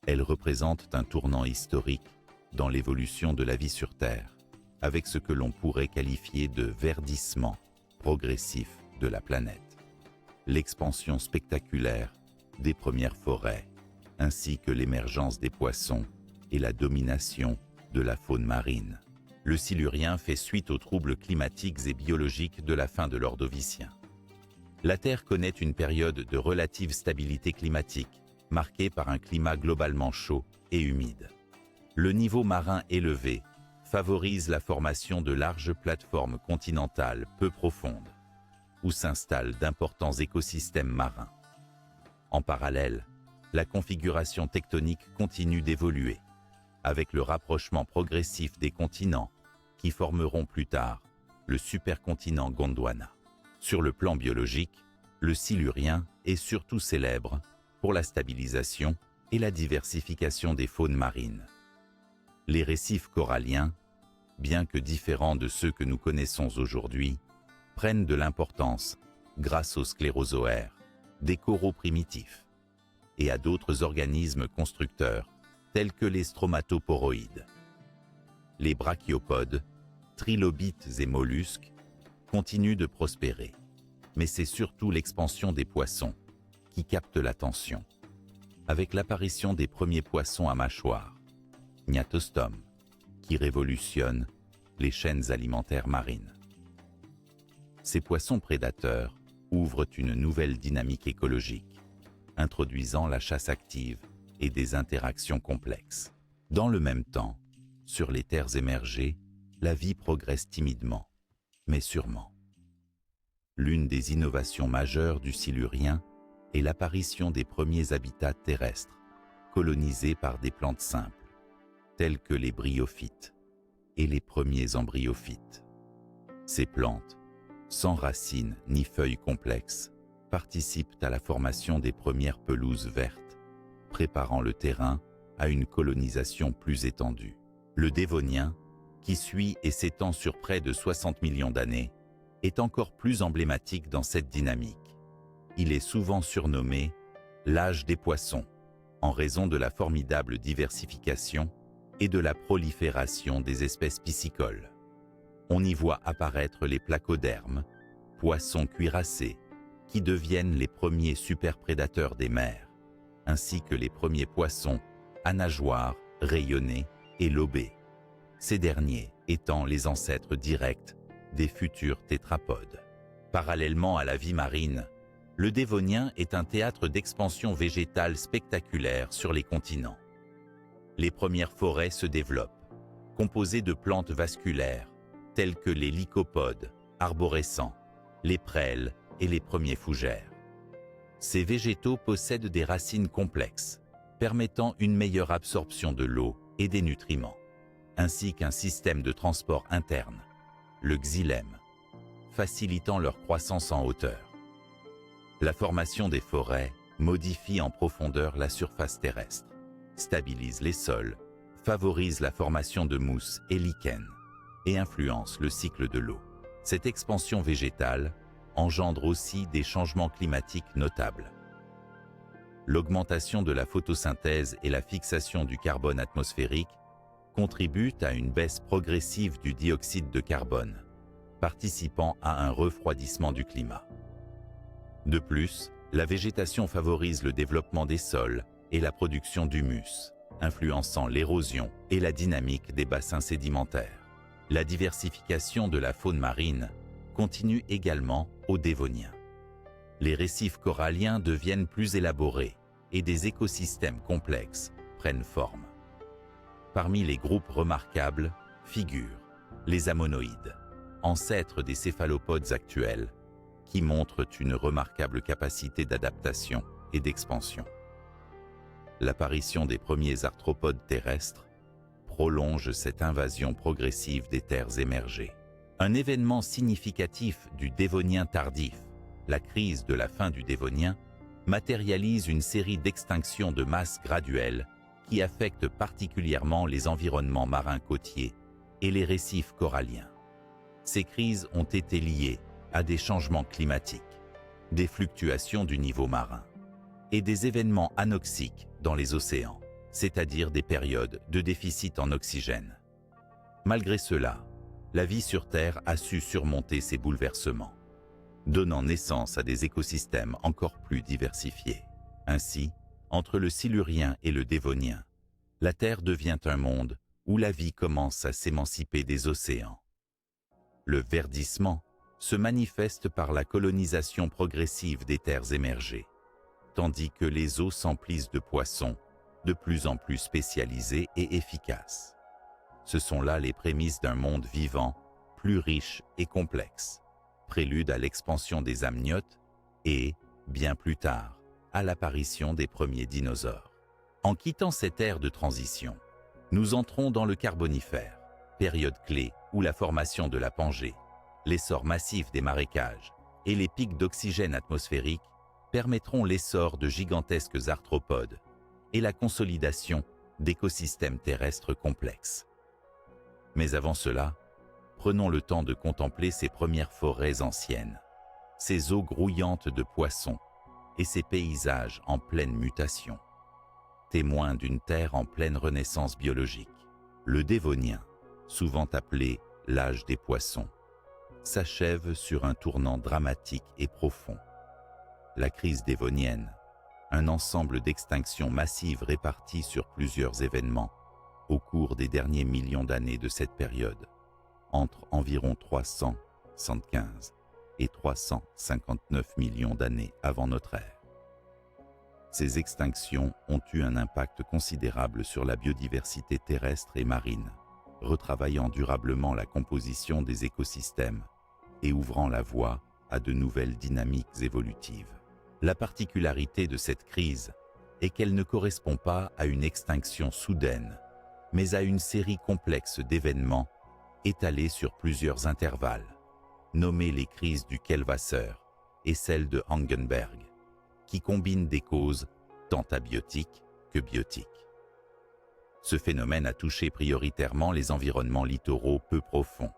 Elles représentent un tournant historique dans l'évolution de la vie sur Terre, avec ce que l'on pourrait qualifier de verdissement progressif de la planète. L'expansion spectaculaire des premières forêts, ainsi que l'émergence des poissons et la domination de la faune marine. Le Silurien fait suite aux troubles climatiques et biologiques de la fin de l'Ordovicien. La Terre connaît une période de relative stabilité climatique, marquée par un climat globalement chaud et humide. Le niveau marin élevé favorise la formation de larges plateformes continentales peu profondes, où s'installent d'importants écosystèmes marins. En parallèle, la configuration tectonique continue d'évoluer, avec le rapprochement progressif des continents qui formeront plus tard le supercontinent Gondwana. Sur le plan biologique, le Silurien est surtout célèbre pour la stabilisation et la diversification des faunes marines. Les récifs coralliens, bien que différents de ceux que nous connaissons aujourd'hui, prennent de l'importance grâce aux sclérozoaires, des coraux primitifs, et à d'autres organismes constructeurs tels que les stromatoporoïdes. les brachiopodes, trilobites et mollusques continuent de prospérer. Mais c'est surtout l'expansion des poissons qui capte l'attention. Avec l'apparition des premiers poissons à mâchoire, Gnathostom, qui révolutionne les chaînes alimentaires marines. Ces poissons prédateurs ouvrent une nouvelle dynamique écologique, introduisant la chasse active et des interactions complexes. Dans le même temps, sur les terres émergées, la vie progresse timidement, mais sûrement. L'une des innovations majeures du Silurien est l'apparition des premiers habitats terrestres, colonisés par des plantes simples, telles que les bryophytes et les premiers embryophytes. Ces plantes, sans racines ni feuilles complexes, participent à la formation des premières pelouses vertes, préparant le terrain à une colonisation plus étendue. Le Dévonien, qui suit et s'étend sur près de 60 millions d'années, est encore plus emblématique dans cette dynamique. Il est souvent surnommé l'âge des poissons, en raison de la formidable diversification et de la prolifération des espèces piscicoles. On y voit apparaître les placodermes, poissons cuirassés, qui deviennent les premiers superprédateurs des mers, ainsi que les premiers poissons à nageoires rayonnées et lobées, ces derniers étant les ancêtres directs des futurs tétrapodes. Parallèlement à la vie marine, le Dévonien est un théâtre d'expansion végétale spectaculaire sur les continents. Les premières forêts se développent, composées de plantes vasculaires, telles que les lycopodes, arborescents, les prêles et les premiers fougères. Ces végétaux possèdent des racines complexes, permettant une meilleure absorption de l'eau et des nutriments, ainsi qu'un système de transport interne, le xylème, facilitant leur croissance en hauteur. La formation des forêts modifie en profondeur la surface terrestre, stabilise les sols, favorise la formation de mousses et lichens et influence le cycle de l'eau. Cette expansion végétale engendre aussi des changements climatiques notables. L'augmentation de la photosynthèse et la fixation du carbone atmosphérique contribuent à une baisse progressive du dioxyde de carbone, participant à un refroidissement du climat. De plus, la végétation favorise le développement des sols et la production d'humus, influençant l'érosion et la dynamique des bassins sédimentaires. La diversification de la faune marine continue également au Dévonien. Les récifs coralliens deviennent plus élaborés et des écosystèmes complexes prennent forme. Parmi les groupes remarquables figurent les ammonoïdes, ancêtres des céphalopodes actuels, qui montrent une remarquable capacité d'adaptation et d'expansion. L'apparition des premiers arthropodes terrestres prolonge cette invasion progressive des terres émergées. Un événement significatif du Dévonien tardif, la crise de la fin du Dévonien, matérialise une série d'extinctions de masse graduelles qui affectent particulièrement les environnements marins côtiers et les récifs coralliens. Ces crises ont été liées à des changements climatiques, des fluctuations du niveau marin et des événements anoxiques dans les océans, c'est-à-dire des périodes de déficit en oxygène. Malgré cela, la vie sur Terre a su surmonter ces bouleversements, donnant naissance à des écosystèmes encore plus diversifiés. Ainsi, entre le Silurien et le Dévonien, la Terre devient un monde où la vie commence à s'émanciper des océans. Le verdissement se manifeste par la colonisation progressive des terres émergées, tandis que les eaux s'emplissent de poissons de plus en plus spécialisés et efficaces. Ce sont là les prémices d'un monde vivant, plus riche et complexe, prélude à l'expansion des amniotes et, bien plus tard, à l'apparition des premiers dinosaures. En quittant cette ère de transition, nous entrons dans le Carbonifère, période clé où la formation de la Pangée, l'essor massif des marécages et les pics d'oxygène atmosphérique permettront l'essor de gigantesques arthropodes et la consolidation d'écosystèmes terrestres complexes. Mais avant cela, prenons le temps de contempler ces premières forêts anciennes, ces eaux grouillantes de poissons et ces paysages en pleine mutation, témoins d'une terre en pleine renaissance biologique. Le Dévonien souvent appelé l'âge des poissons, s'achève sur un tournant dramatique et profond. La crise dévonienne, un ensemble d'extinctions massives réparties sur plusieurs événements au cours des derniers millions d'années de cette période, entre environ 375 et 359 millions d'années avant notre ère. Ces extinctions ont eu un impact considérable sur la biodiversité terrestre et marine, retravaillant durablement la composition des écosystèmes et ouvrant la voie à de nouvelles dynamiques évolutives. La particularité de cette crise est qu'elle ne correspond pas à une extinction soudaine, mais à une série complexe d'événements étalés sur plusieurs intervalles, nommés les crises du Kälbasser et celle de Hangenberg, qui combinent des causes tant abiotiques que biotiques. Ce phénomène a touché prioritairement les environnements littoraux peu profonds,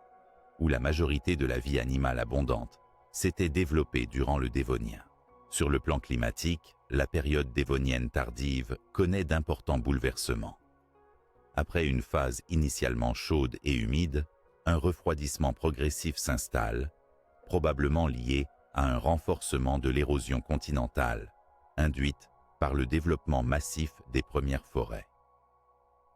où la majorité de la vie animale abondante s'était développée durant le Dévonien. Sur le plan climatique, la période dévonienne tardive connaît d'importants bouleversements. Après une phase initialement chaude et humide, un refroidissement progressif s'installe, probablement lié à un renforcement de l'érosion continentale, induite par le développement massif des premières forêts.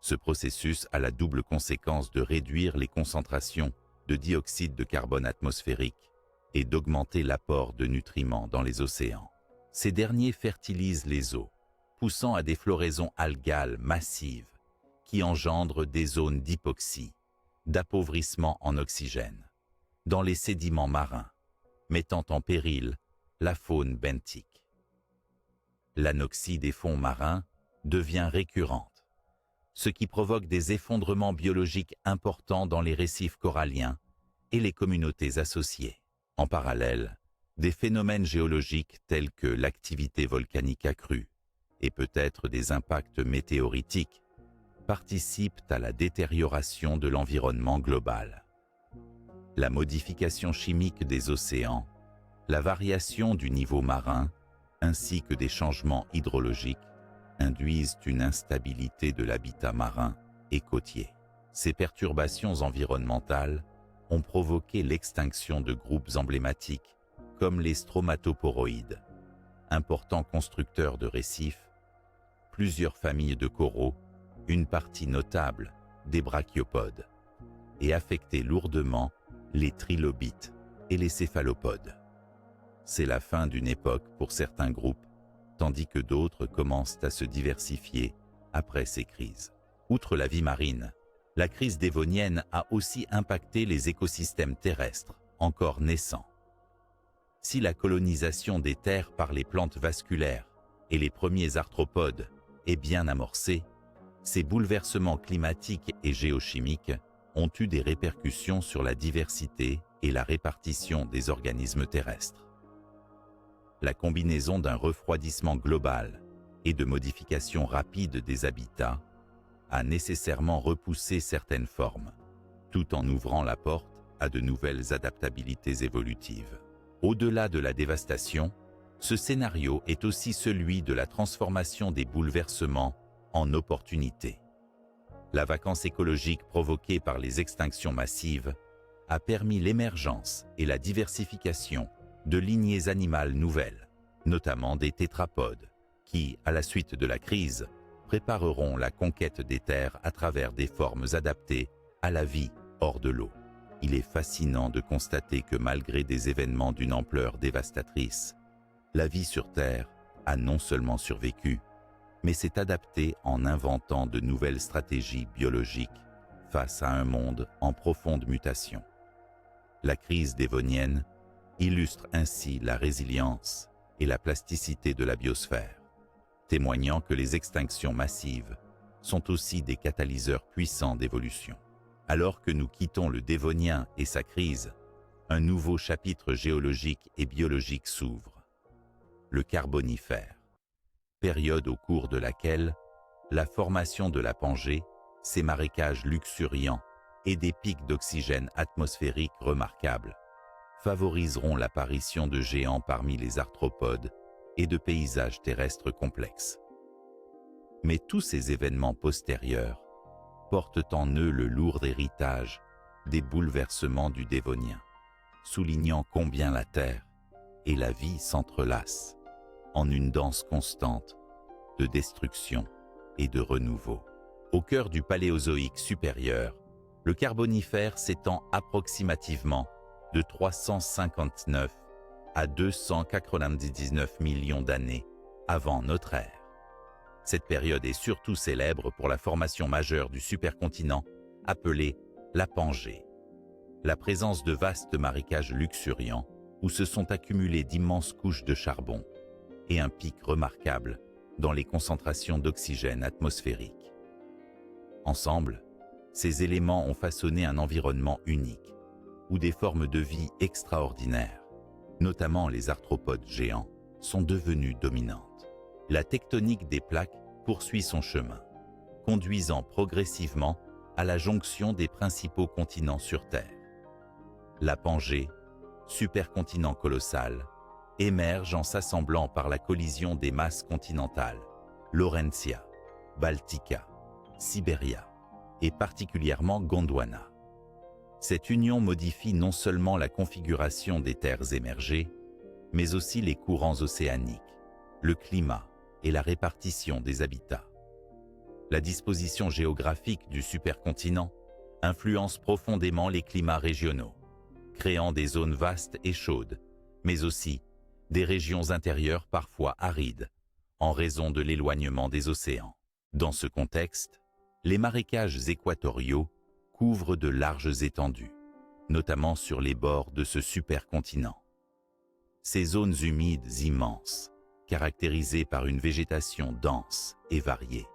Ce processus a la double conséquence de réduire les concentrations de dioxyde de carbone atmosphérique et d'augmenter l'apport de nutriments dans les océans. Ces derniers fertilisent les eaux, poussant à des floraisons algales massives qui engendrent des zones d'hypoxie, d'appauvrissement en oxygène, dans les sédiments marins, mettant en péril la faune benthique. L'anoxie des fonds marins devient récurrente, ce qui provoque des effondrements biologiques importants dans les récifs coralliens et les communautés associées. En parallèle, des phénomènes géologiques tels que l'activité volcanique accrue et peut-être des impacts météoritiques participent à la détérioration de l'environnement global. La modification chimique des océans, la variation du niveau marin, ainsi que des changements hydrologiques induisent une instabilité de l'habitat marin et côtier. Ces perturbations environnementales ont provoqué l'extinction de groupes emblématiques comme les stromatoporoïdes, importants constructeurs de récifs, plusieurs familles de coraux, une partie notable des brachiopodes, et affecté lourdement les trilobites et les céphalopodes. C'est la fin d'une époque pour certains groupes, tandis que d'autres commencent à se diversifier après ces crises. Outre la vie marine, la crise dévonienne a aussi impacté les écosystèmes terrestres, encore naissants. Si la colonisation des terres par les plantes vasculaires et les premiers arthropodes est bien amorcée, ces bouleversements climatiques et géochimiques ont eu des répercussions sur la diversité et la répartition des organismes terrestres. La combinaison d'un refroidissement global et de modifications rapides des habitats a nécessairement repoussé certaines formes, tout en ouvrant la porte à de nouvelles adaptabilités évolutives. Au-delà de la dévastation, ce scénario est aussi celui de la transformation des bouleversements en opportunités. La vacance écologique provoquée par les extinctions massives a permis l'émergence et la diversification de lignées animales nouvelles, notamment des tétrapodes, qui, à la suite de la crise, prépareront la conquête des terres à travers des formes adaptées à la vie hors de l'eau. Il est fascinant de constater que malgré des événements d'une ampleur dévastatrice, la vie sur Terre a non seulement survécu, mais s'est adaptée en inventant de nouvelles stratégies biologiques face à un monde en profonde mutation. La crise dévonienne illustre ainsi la résilience et la plasticité de la biosphère, témoignant que les extinctions massives sont aussi des catalyseurs puissants d'évolution. Alors que nous quittons le Dévonien et sa crise, un nouveau chapitre géologique et biologique s'ouvre. Le Carbonifère, période au cours de laquelle la formation de la Pangée, ses marécages luxuriants et des pics d'oxygène atmosphérique remarquables favoriseront l'apparition de géants parmi les arthropodes et de paysages terrestres complexes. Mais tous ces événements postérieurs portent en eux le lourd héritage des bouleversements du Dévonien, soulignant combien la terre et la vie s'entrelacent en une danse constante de destruction et de renouveau. Au cœur du Paléozoïque supérieur, le Carbonifère s'étend approximativement de 359 à 299 millions d'années avant notre ère. Cette période est surtout célèbre pour la formation majeure du supercontinent appelé la Pangée. La présence de vastes marécages luxuriants où se sont accumulées d'immenses couches de charbon et un pic remarquable dans les concentrations d'oxygène atmosphérique. Ensemble, ces éléments ont façonné un environnement unique, où des formes de vie extraordinaires, notamment les arthropodes géants, sont devenues dominantes. La tectonique des plaques poursuit son chemin, conduisant progressivement à la jonction des principaux continents sur Terre. La Pangée, supercontinent colossal, émerge en s'assemblant par la collision des masses continentales, Laurentia, Baltica, Sibéria et particulièrement Gondwana. Cette union modifie non seulement la configuration des terres émergées, mais aussi les courants océaniques, le climat et la répartition des habitats. La disposition géographique du supercontinent influence profondément les climats régionaux, créant des zones vastes et chaudes, mais aussi des régions intérieures parfois arides, en raison de l'éloignement des océans. Dans ce contexte, les marécages équatoriaux couvrent de larges étendues, notamment sur les bords de ce supercontinent. Ces zones humides immenses, caractérisées par une végétation dense et variée,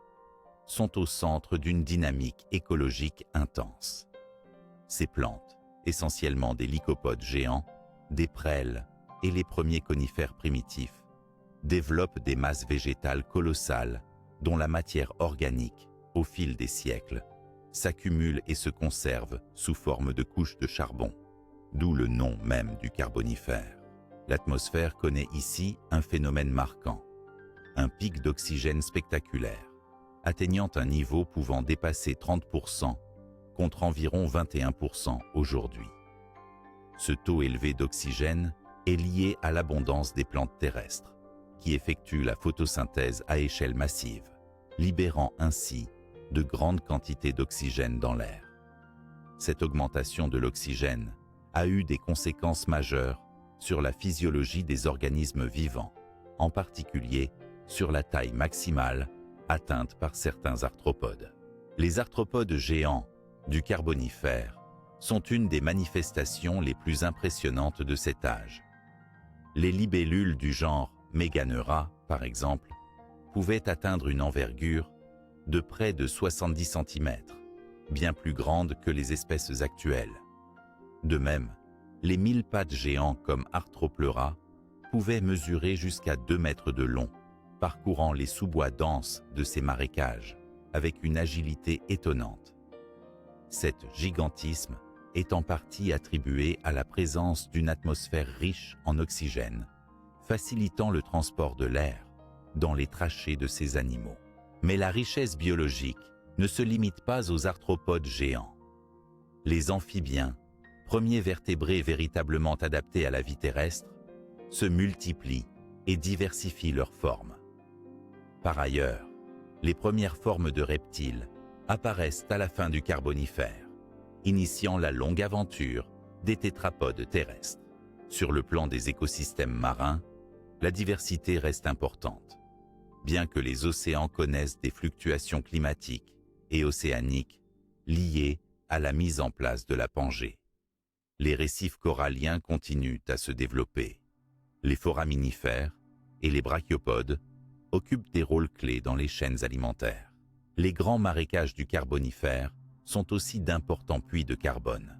sont au centre d'une dynamique écologique intense. Ces plantes, essentiellement des lycopodes géants, des prêles et les premiers conifères primitifs, développent des masses végétales colossales dont la matière organique, au fil des siècles, s'accumule et se conserve sous forme de couches de charbon, d'où le nom même du Carbonifère. L'atmosphère connaît ici un phénomène marquant, un pic d'oxygène spectaculaire, atteignant un niveau pouvant dépasser 30% contre environ 21% aujourd'hui. Ce taux élevé d'oxygène est lié à l'abondance des plantes terrestres, qui effectuent la photosynthèse à échelle massive, libérant ainsi de grandes quantités d'oxygène dans l'air. Cette augmentation de l'oxygène a eu des conséquences majeures sur la physiologie des organismes vivants, en particulier sur la taille maximale atteinte par certains arthropodes. Les arthropodes géants du Carbonifère sont une des manifestations les plus impressionnantes de cet âge. Les libellules du genre Meganeura, par exemple, pouvaient atteindre une envergure de près de 70 cm, bien plus grande que les espèces actuelles. De même, les mille-pattes géants comme Arthropleura pouvaient mesurer jusqu'à 2 mètres de long, parcourant les sous-bois denses de ces marécages avec une agilité étonnante. Cet gigantisme est en partie attribué à la présence d'une atmosphère riche en oxygène, facilitant le transport de l'air dans les trachées de ces animaux. Mais la richesse biologique ne se limite pas aux arthropodes géants. Les amphibiens, premiers vertébrés véritablement adaptés à la vie terrestre, se multiplient et diversifient leurs formes. Par ailleurs, les premières formes de reptiles apparaissent à la fin du Carbonifère, initiant la longue aventure des tétrapodes terrestres. Sur le plan des écosystèmes marins, la diversité reste importante. Bien que les océans connaissent des fluctuations climatiques et océaniques liées à la mise en place de la Pangée, les récifs coralliens continuent à se développer. Les foraminifères et les brachiopodes occupent des rôles clés dans les chaînes alimentaires. Les grands marécages du Carbonifère sont aussi d'importants puits de carbone.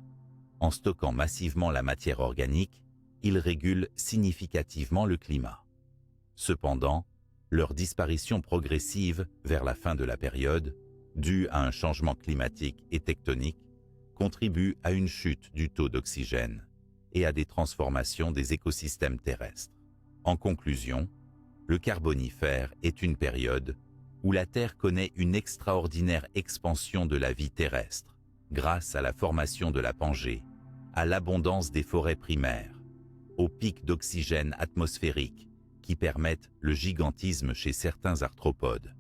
En stockant massivement la matière organique, ils régulent significativement le climat. Cependant, leur disparition progressive vers la fin de la période, due à un changement climatique et tectonique, contribue à une chute du taux d'oxygène et à des transformations des écosystèmes terrestres. En conclusion, le Carbonifère est une période où la Terre connaît une extraordinaire expansion de la vie terrestre, grâce à la formation de la Pangée, à l'abondance des forêts primaires, aux pics d'oxygène atmosphérique qui permettent le gigantisme chez certains arthropodes,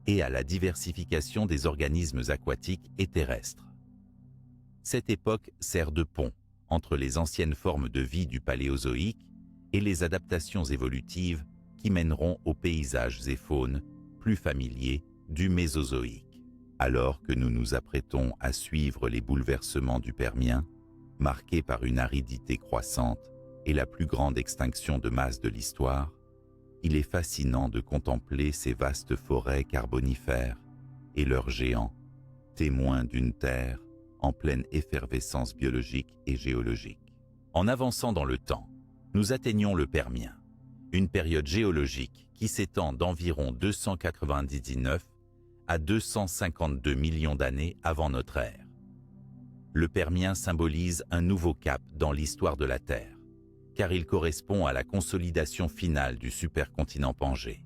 et à la diversification des organismes aquatiques et terrestres. Cette époque sert de pont entre les anciennes formes de vie du Paléozoïque et les adaptations évolutives qui mèneront aux paysages et faunes plus familiers du Mésozoïque. Alors que nous nous apprêtons à suivre les bouleversements du Permien, marqués par une aridité croissante et la plus grande extinction de masse de l'histoire, il est fascinant de contempler ces vastes forêts carbonifères et leurs géants, témoins d'une Terre en pleine effervescence biologique et géologique. En avançant dans le temps, nous atteignons le Permien, une période géologique qui s'étend d'environ 299 à 252 millions d'années avant notre ère. Le Permien symbolise un nouveau cap dans l'histoire de la Terre, car il correspond à la consolidation finale du supercontinent Pangée,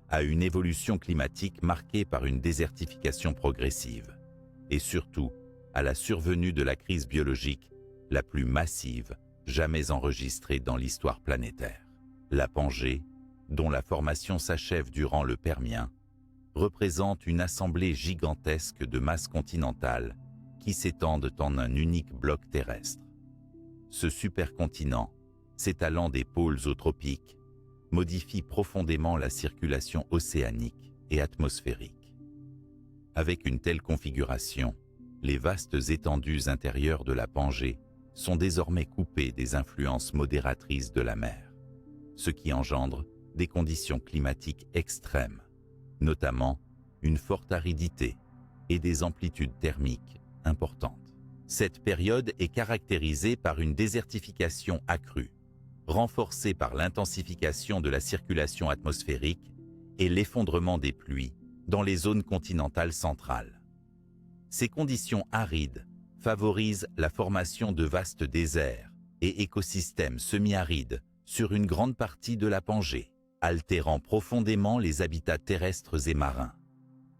à une évolution climatique marquée par une désertification progressive, et surtout à la survenue de la crise biologique la plus massive jamais enregistrée dans l'histoire planétaire. La Pangée, dont la formation s'achève durant le Permien, représente une assemblée gigantesque de masses continentales qui s'étendent en un unique bloc terrestre. Ce supercontinent, s'étalant des pôles aux tropiques, modifie profondément la circulation océanique et atmosphérique. Avec une telle configuration, les vastes étendues intérieures de la Pangée sont désormais coupées des influences modératrices de la mer, ce qui engendre des conditions climatiques extrêmes, notamment une forte aridité et des amplitudes thermiques importantes. Cette période est caractérisée par une désertification accrue, renforcée par l'intensification de la circulation atmosphérique et l'effondrement des pluies dans les zones continentales centrales. Ces conditions arides favorisent la formation de vastes déserts et écosystèmes semi-arides sur une grande partie de la Pangée, altérant profondément les habitats terrestres et marins.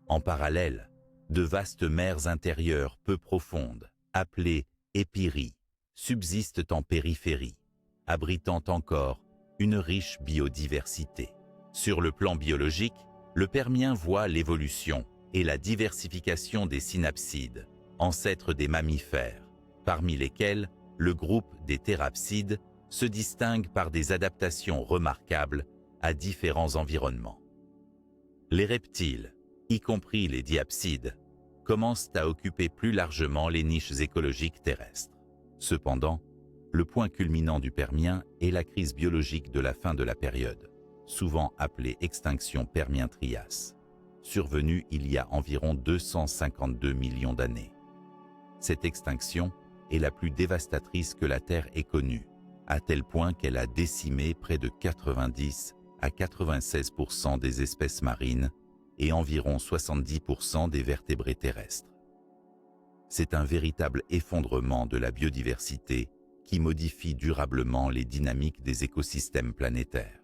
En parallèle, de vastes mers intérieures peu profondes, appelées épiries, subsistent en périphérie, abritant encore une riche biodiversité. Sur le plan biologique, le Permien voit l'évolution et la diversification des synapsides, ancêtres des mammifères, parmi lesquels le groupe des thérapsides se distingue par des adaptations remarquables à différents environnements. Les reptiles, y compris les diapsides, commencent à occuper plus largement les niches écologiques terrestres. Cependant, le point culminant du Permien est la crise biologique de la fin de la période, souvent appelée extinction Permien-Trias, survenue il y a environ 252 millions d'années. Cette extinction est la plus dévastatrice que la Terre ait connue, à tel point qu'elle a décimé près de 90 à 96% des espèces marines et environ 70% des vertébrés terrestres. C'est un véritable effondrement de la biodiversité qui modifie durablement les dynamiques des écosystèmes planétaires.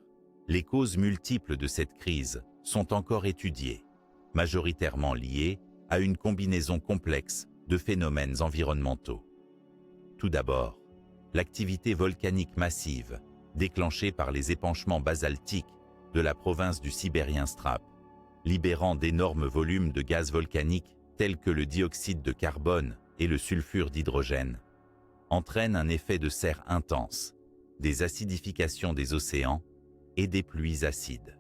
Les causes multiples de cette crise sont encore étudiées, majoritairement liées à une combinaison complexe de phénomènes environnementaux. Tout d'abord, l'activité volcanique massive, déclenchée par les épanchements basaltiques de la province du Sibérien Strap, libérant d'énormes volumes de gaz volcaniques tels que le dioxyde de carbone et le sulfure d'hydrogène, entraîne un effet de serre intense, des acidifications des océans et des pluies acides.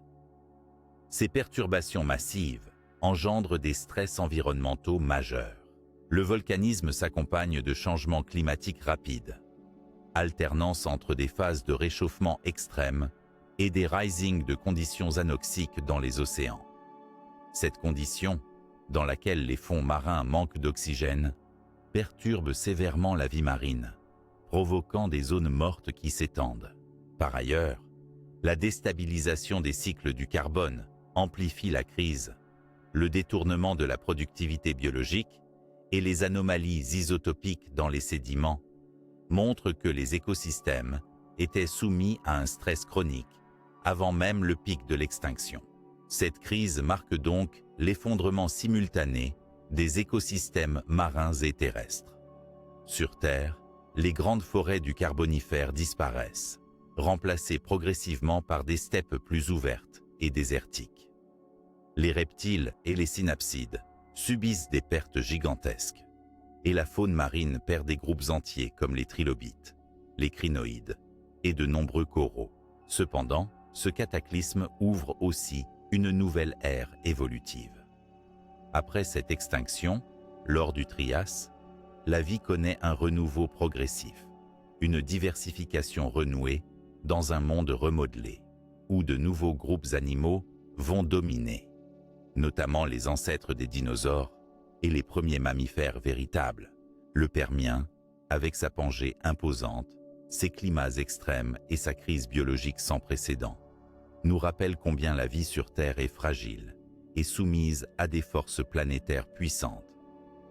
Ces perturbations massives engendrent des stress environnementaux majeurs. Le volcanisme s'accompagne de changements climatiques rapides, alternance entre des phases de réchauffement extrême et des risings de conditions anoxiques dans les océans. Cette condition, dans laquelle les fonds marins manquent d'oxygène, perturbe sévèrement la vie marine, provoquant des zones mortes qui s'étendent. Par ailleurs, la déstabilisation des cycles du carbone amplifie la crise, le détournement de la productivité biologique et les anomalies isotopiques dans les sédiments montrent que les écosystèmes étaient soumis à un stress chronique avant même le pic de l'extinction. Cette crise marque donc l'effondrement simultané des écosystèmes marins et terrestres. Sur Terre, les grandes forêts du Carbonifère disparaissent, remplacées progressivement par des steppes plus ouvertes et désertiques. Les reptiles et les synapsides subissent des pertes gigantesques, et la faune marine perd des groupes entiers comme les trilobites, les crinoïdes et de nombreux coraux. Cependant, ce cataclysme ouvre aussi une nouvelle ère évolutive. Après cette extinction, lors du Trias, la vie connaît un renouveau progressif, une diversification renouée dans un monde remodelé, où de nouveaux groupes animaux vont dominer, notamment les ancêtres des dinosaures et les premiers mammifères véritables, le Permien, avec sa Pangée imposante, ses climats extrêmes et sa crise biologique sans précédent, nous rappelle combien la vie sur Terre est fragile et soumise à des forces planétaires puissantes,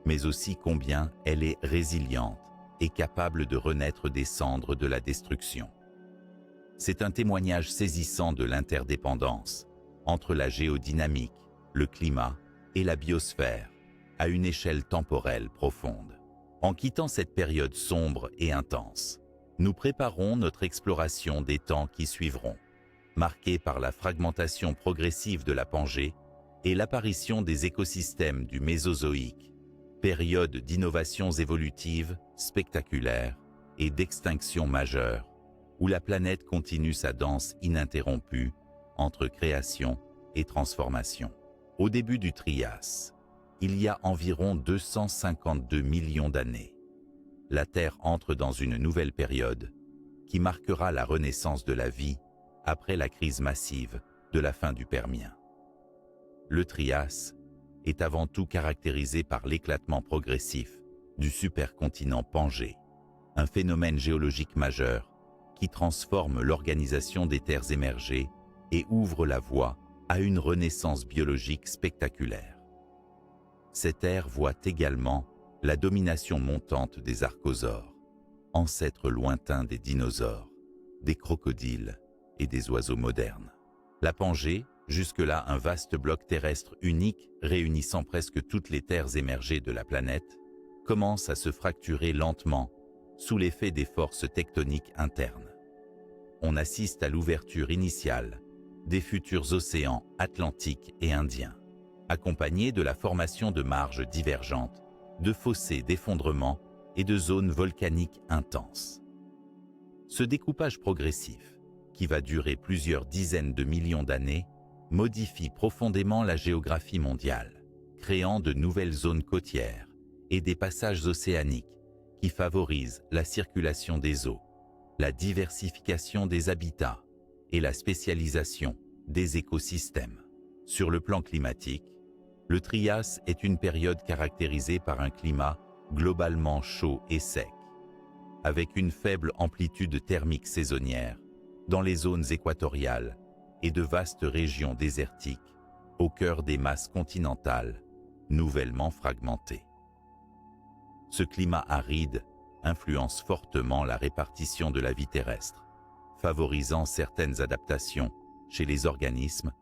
mais aussi combien elle est résiliente et capable de renaître des cendres de la destruction. C'est un témoignage saisissant de l'interdépendance entre la géodynamique, le climat et la biosphère, à une échelle temporelle profonde. En quittant cette période sombre et intense, nous préparons notre exploration des temps qui suivront, marquée par la fragmentation progressive de la Pangée et l'apparition des écosystèmes du Mésozoïque, période d'innovations évolutives spectaculaires et d'extinction majeure, où la planète continue sa danse ininterrompue entre création et transformation. Au début du Trias, il y a environ 252 millions d'années, la Terre entre dans une nouvelle période qui marquera la renaissance de la vie après la crise massive de la fin du Permien. Le Trias est avant tout caractérisé par l'éclatement progressif du supercontinent Pangée, un phénomène géologique majeur qui transforme l'organisation des terres émergées et ouvre la voie à une renaissance biologique spectaculaire. Cette ère voit également la domination montante des archosaures, ancêtres lointains des dinosaures, des crocodiles et des oiseaux modernes. La Pangée, jusque-là un vaste bloc terrestre unique réunissant presque toutes les terres émergées de la planète, commence à se fracturer lentement sous l'effet des forces tectoniques internes. On assiste à l'ouverture initiale des futurs océans Atlantique et Indien, accompagnée de la formation de marges divergentes, de fossés d'effondrement et de zones volcaniques intenses. Ce découpage progressif, qui va durer plusieurs dizaines de millions d'années, modifie profondément la géographie mondiale, créant de nouvelles zones côtières et des passages océaniques qui favorisent la circulation des eaux, la diversification des habitats et la spécialisation des écosystèmes. Sur le plan climatique, le Trias est une période caractérisée par un climat globalement chaud et sec, avec une faible amplitude thermique saisonnière dans les zones équatoriales et de vastes régions désertiques au cœur des masses continentales nouvellement fragmentées. Ce climat aride influence fortement la répartition de la vie terrestre, favorisant certaines adaptations chez les organismes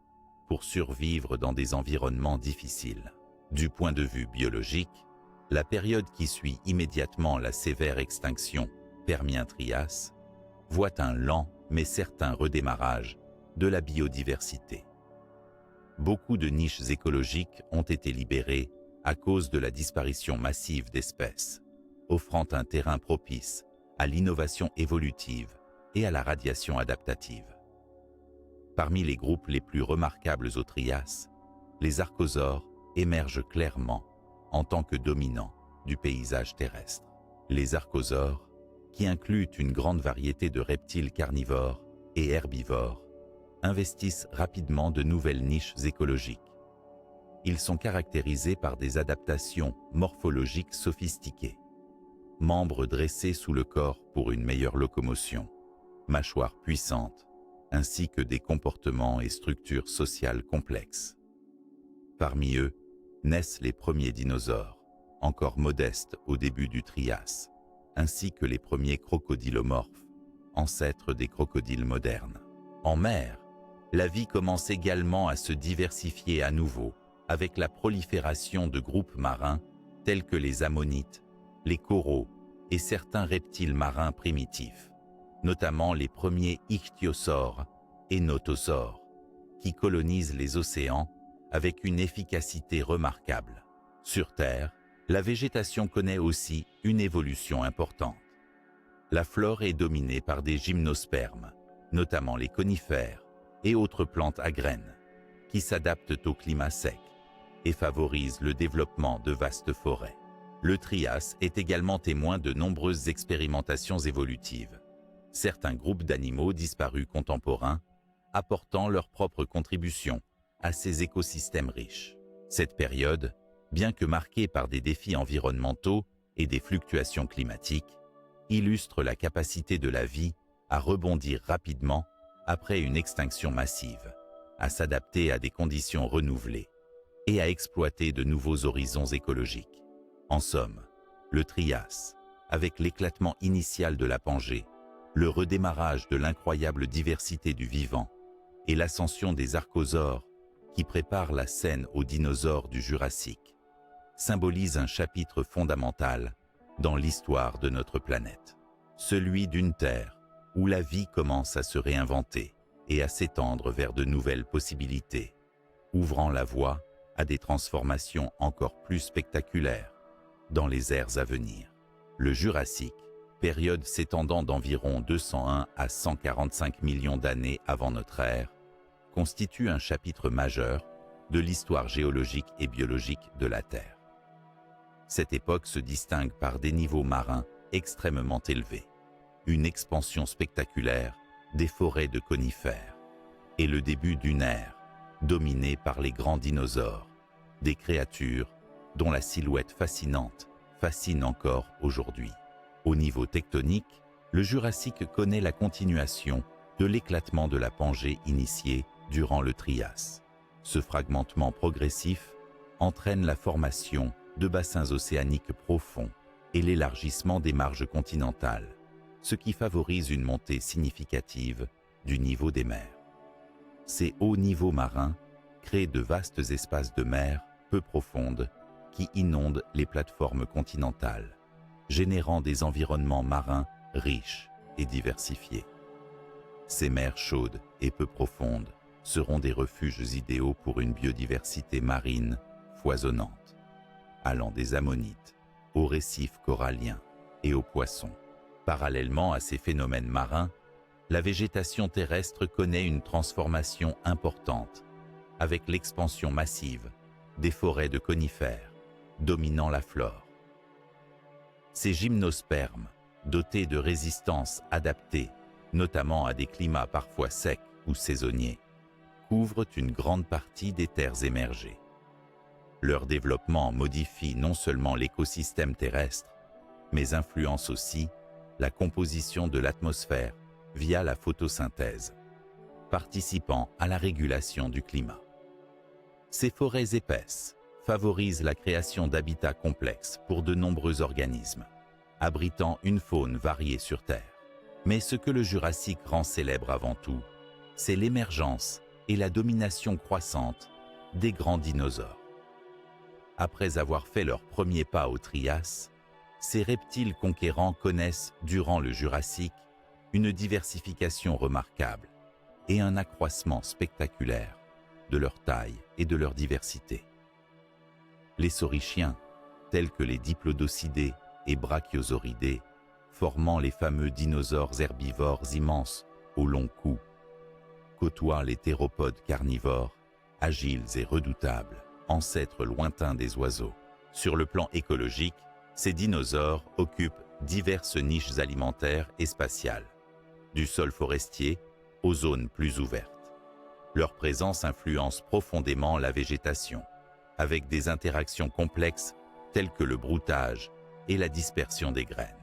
pour survivre dans des environnements difficiles. Du point de vue biologique, la période qui suit immédiatement la sévère extinction Permien-Trias voit un lent mais certain redémarrage de la biodiversité. Beaucoup de niches écologiques ont été libérées à cause de la disparition massive d'espèces, offrant un terrain propice à l'innovation évolutive et à la radiation adaptative. Parmi les groupes les plus remarquables au Trias, les archosaures émergent clairement en tant que dominants du paysage terrestre. Les archosaures, qui incluent une grande variété de reptiles carnivores et herbivores, investissent rapidement de nouvelles niches écologiques. Ils sont caractérisés par des adaptations morphologiques sophistiquées, membres dressés sous le corps pour une meilleure locomotion, mâchoires puissantes, ainsi que des comportements et structures sociales complexes. Parmi eux, naissent les premiers dinosaures, encore modestes au début du Trias, ainsi que les premiers crocodilomorphes, ancêtres des crocodiles modernes. En mer, La vie commence également à se diversifier à nouveau, avec la prolifération de groupes marins tels que les ammonites, les coraux et certains reptiles marins primitifs, notamment les premiers ichthyosaures et nothosaures, qui colonisent les océans avec une efficacité remarquable. Sur Terre, la végétation connaît aussi une évolution importante. La flore est dominée par des gymnospermes, notamment les conifères et autres plantes à graines, qui s'adaptent au climat sec et favorisent le développement de vastes forêts. Le Trias est également témoin de nombreuses expérimentations évolutives. Certains groupes d'animaux disparus contemporains apportant leur propre contribution à ces écosystèmes riches. Cette période, bien que marquée par des défis environnementaux et des fluctuations climatiques, illustre la capacité de la vie à rebondir rapidement après une extinction massive, à s'adapter à des conditions renouvelées et à exploiter de nouveaux horizons écologiques. En somme, le Trias, avec l'éclatement initial de la Pangée, le redémarrage de l'incroyable diversité du vivant et l'ascension des archosaures qui préparent la scène aux dinosaures du Jurassique, symbolise un chapitre fondamental dans l'histoire de notre planète, celui d'une Terre où la vie commence à se réinventer et à s'étendre vers de nouvelles possibilités, ouvrant la voie à des transformations encore plus spectaculaires dans les ères à venir. Le Jurassique, période s'étendant d'environ 201 à 145 millions d'années avant notre ère, constitue un chapitre majeur de l'histoire géologique et biologique de la Terre. Cette époque se distingue par des niveaux marins extrêmement élevés, une expansion spectaculaire des forêts de conifères et le début d'une ère dominée par les grands dinosaures, des créatures dont la silhouette fascinante fascine encore aujourd'hui. Au niveau tectonique, le Jurassique connaît la continuation de l'éclatement de la Pangée initiée durant le Trias. Ce fragmentement progressif entraîne la formation de bassins océaniques profonds et l'élargissement des marges continentales, ce qui favorise une montée significative du niveau des mers. Ces hauts niveaux marins créent de vastes espaces de mer peu profondes qui inondent les plateformes continentales, générant des environnements marins riches et diversifiés. Ces mers chaudes et peu profondes seront des refuges idéaux pour une biodiversité marine foisonnante, allant des ammonites aux récifs coralliens et aux poissons. Parallèlement à ces phénomènes marins, la végétation terrestre connaît une transformation importante avec l'expansion massive des forêts de conifères dominant la flore. Ces gymnospermes, dotés de résistances adaptées, notamment à des climats parfois secs ou saisonniers, couvrent une grande partie des terres émergées. Leur développement modifie non seulement l'écosystème terrestre, mais influence aussi la composition de l'atmosphère via la photosynthèse, participant à la régulation du climat. Ces forêts épaisses favorisent la création d'habitats complexes pour de nombreux organismes, abritant une faune variée sur Terre. Mais ce que le Jurassique rend célèbre avant tout, c'est l'émergence et la domination croissante des grands dinosaures. Après avoir fait leurs premiers pas au Trias, ces reptiles conquérants connaissent, durant le Jurassique, une diversification remarquable et un accroissement spectaculaire de leur taille et de leur diversité. Les saurichiens, tels que les diplodocidés et brachiosauridés, formant les fameux dinosaures herbivores immenses au long cou, côtoient les théropodes carnivores, agiles et redoutables, ancêtres lointains des oiseaux. Sur le plan écologique, ces dinosaures occupent diverses niches alimentaires et spatiales, du sol forestier aux zones plus ouvertes. Leur présence influence profondément la végétation, avec des interactions complexes telles que le broutage et la dispersion des graines.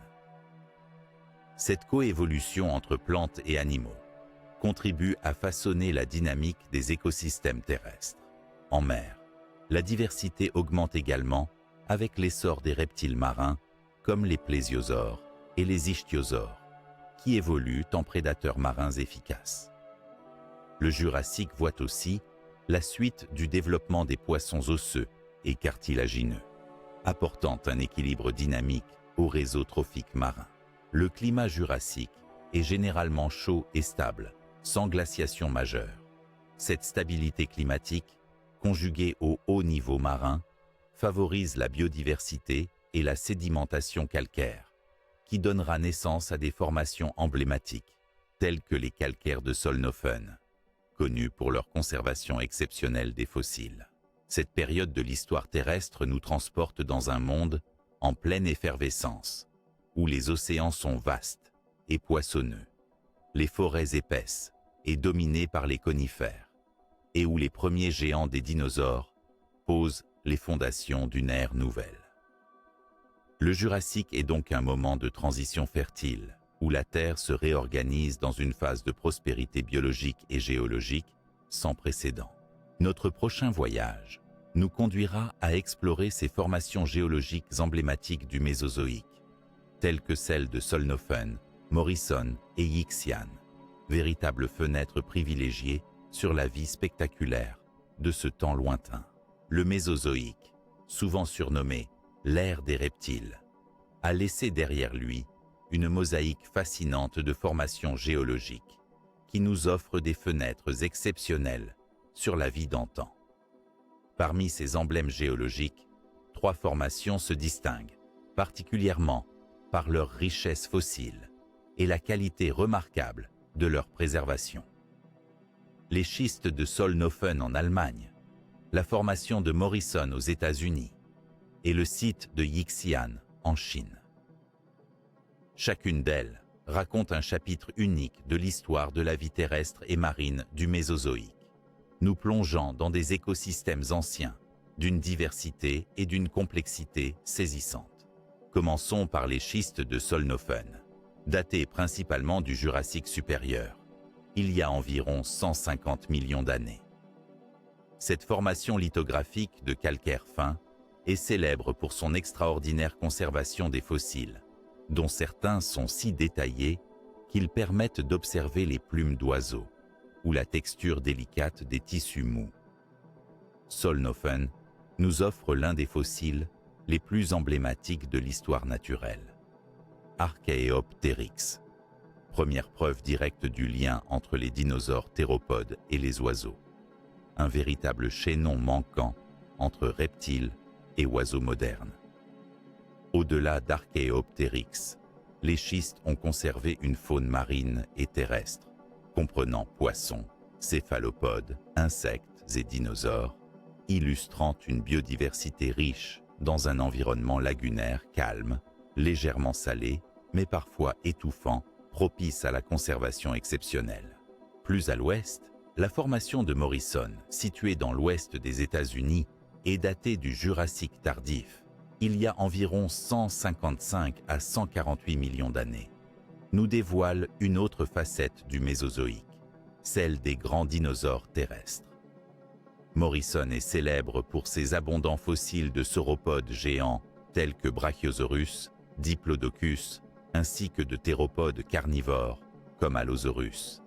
Cette coévolution entre plantes et animaux contribue à façonner la dynamique des écosystèmes terrestres. En mer, la diversité augmente également avec l'essor des reptiles marins comme les plésiosaures et les ichthyosaures, qui évoluent en prédateurs marins efficaces. Le Jurassique voit aussi la suite du développement des poissons osseux et cartilagineux, apportant un équilibre dynamique au réseau trophique marin. Le climat jurassique est généralement chaud et stable, sans glaciation majeure. Cette stabilité climatique, conjuguée au haut niveau marin, favorise la biodiversité et la sédimentation calcaire, qui donnera naissance à des formations emblématiques, telles que les calcaires de Solnhofen, connus pour leur conservation exceptionnelle des fossiles. Cette période de l'histoire terrestre nous transporte dans un monde en pleine effervescence, où les océans sont vastes et poissonneux, les forêts épaisses et dominées par les conifères, et où les premiers géants des dinosaures posent les fondations d'une ère nouvelle. Le Jurassique est donc un moment de transition fertile, où la Terre se réorganise dans une phase de prospérité biologique et géologique sans précédent. Notre prochain voyage nous conduira à explorer ces formations géologiques emblématiques du Mésozoïque, telles que celles de Solnhofen, Morrison et Yixian, véritables fenêtres privilégiées sur la vie spectaculaire de ce temps lointain. Le Mésozoïque, souvent surnommé l'ère des reptiles, a laissé derrière lui une mosaïque fascinante de formations géologiques qui nous offre des fenêtres exceptionnelles sur la vie d'antan. Parmi ces emblèmes géologiques, 3 formations se distinguent, particulièrement par leur richesse fossile et la qualité remarquable de leur préservation. Les schistes de Solnhofen en Allemagne, la formation de Morrison aux États-Unis et le site de Yixian en Chine. Chacune d'elles raconte un chapitre unique de l'histoire de la vie terrestre et marine du Mésozoïque, nous plongeant dans des écosystèmes anciens, d'une diversité et d'une complexité saisissantes. Commençons par les schistes de Solnhofen, datés principalement du Jurassique supérieur, il y a environ 150 millions d'années. Cette formation lithographique de calcaire fin est célèbre pour son extraordinaire conservation des fossiles, dont certains sont si détaillés qu'ils permettent d'observer les plumes d'oiseaux ou la texture délicate des tissus mous. Solnhofen nous offre l'un des fossiles les plus emblématiques de l'histoire naturelle. Archaeopteryx, première preuve directe du lien entre les dinosaures théropodes et les oiseaux. Un véritable chaînon manquant entre reptiles et oiseaux modernes. Au-delà d'Archaeopteryx, les schistes ont conservé une faune marine et terrestre, comprenant poissons, céphalopodes, insectes et dinosaures, illustrant une biodiversité riche dans un environnement lagunaire calme, légèrement salé, mais parfois étouffant, propice à la conservation exceptionnelle. Plus à l'ouest, la formation de Morrison, située dans l'ouest des États-Unis, est datée du Jurassique tardif, il y a environ 155 à 148 millions d'années, nous dévoile une autre facette du Mésozoïque, celle des grands dinosaures terrestres. Morrison est célèbre pour ses abondants fossiles de sauropodes géants tels que Brachiosaurus, Diplodocus, ainsi que de théropodes carnivores comme Allosaurus.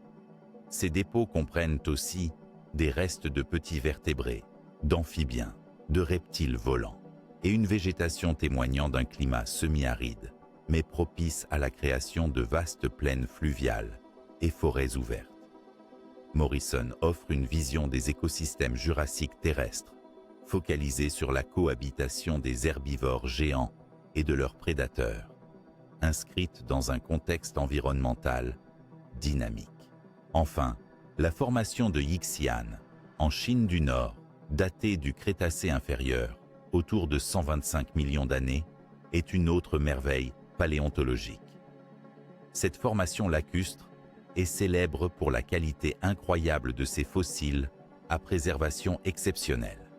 Ces dépôts comprennent aussi des restes de petits vertébrés, d'amphibiens, de reptiles volants, et une végétation témoignant d'un climat semi-aride, mais propice à la création de vastes plaines fluviales et forêts ouvertes. Morrison offre une vision des écosystèmes jurassiques terrestres, focalisée sur la cohabitation des herbivores géants et de leurs prédateurs, inscrite dans un contexte environnemental dynamique. Enfin, la formation de Yixian, en Chine du Nord, datée du Crétacé inférieur, autour de 125 millions d'années, est une autre merveille paléontologique. Cette formation lacustre est célèbre pour la qualité incroyable de ses fossiles à préservation exceptionnelle,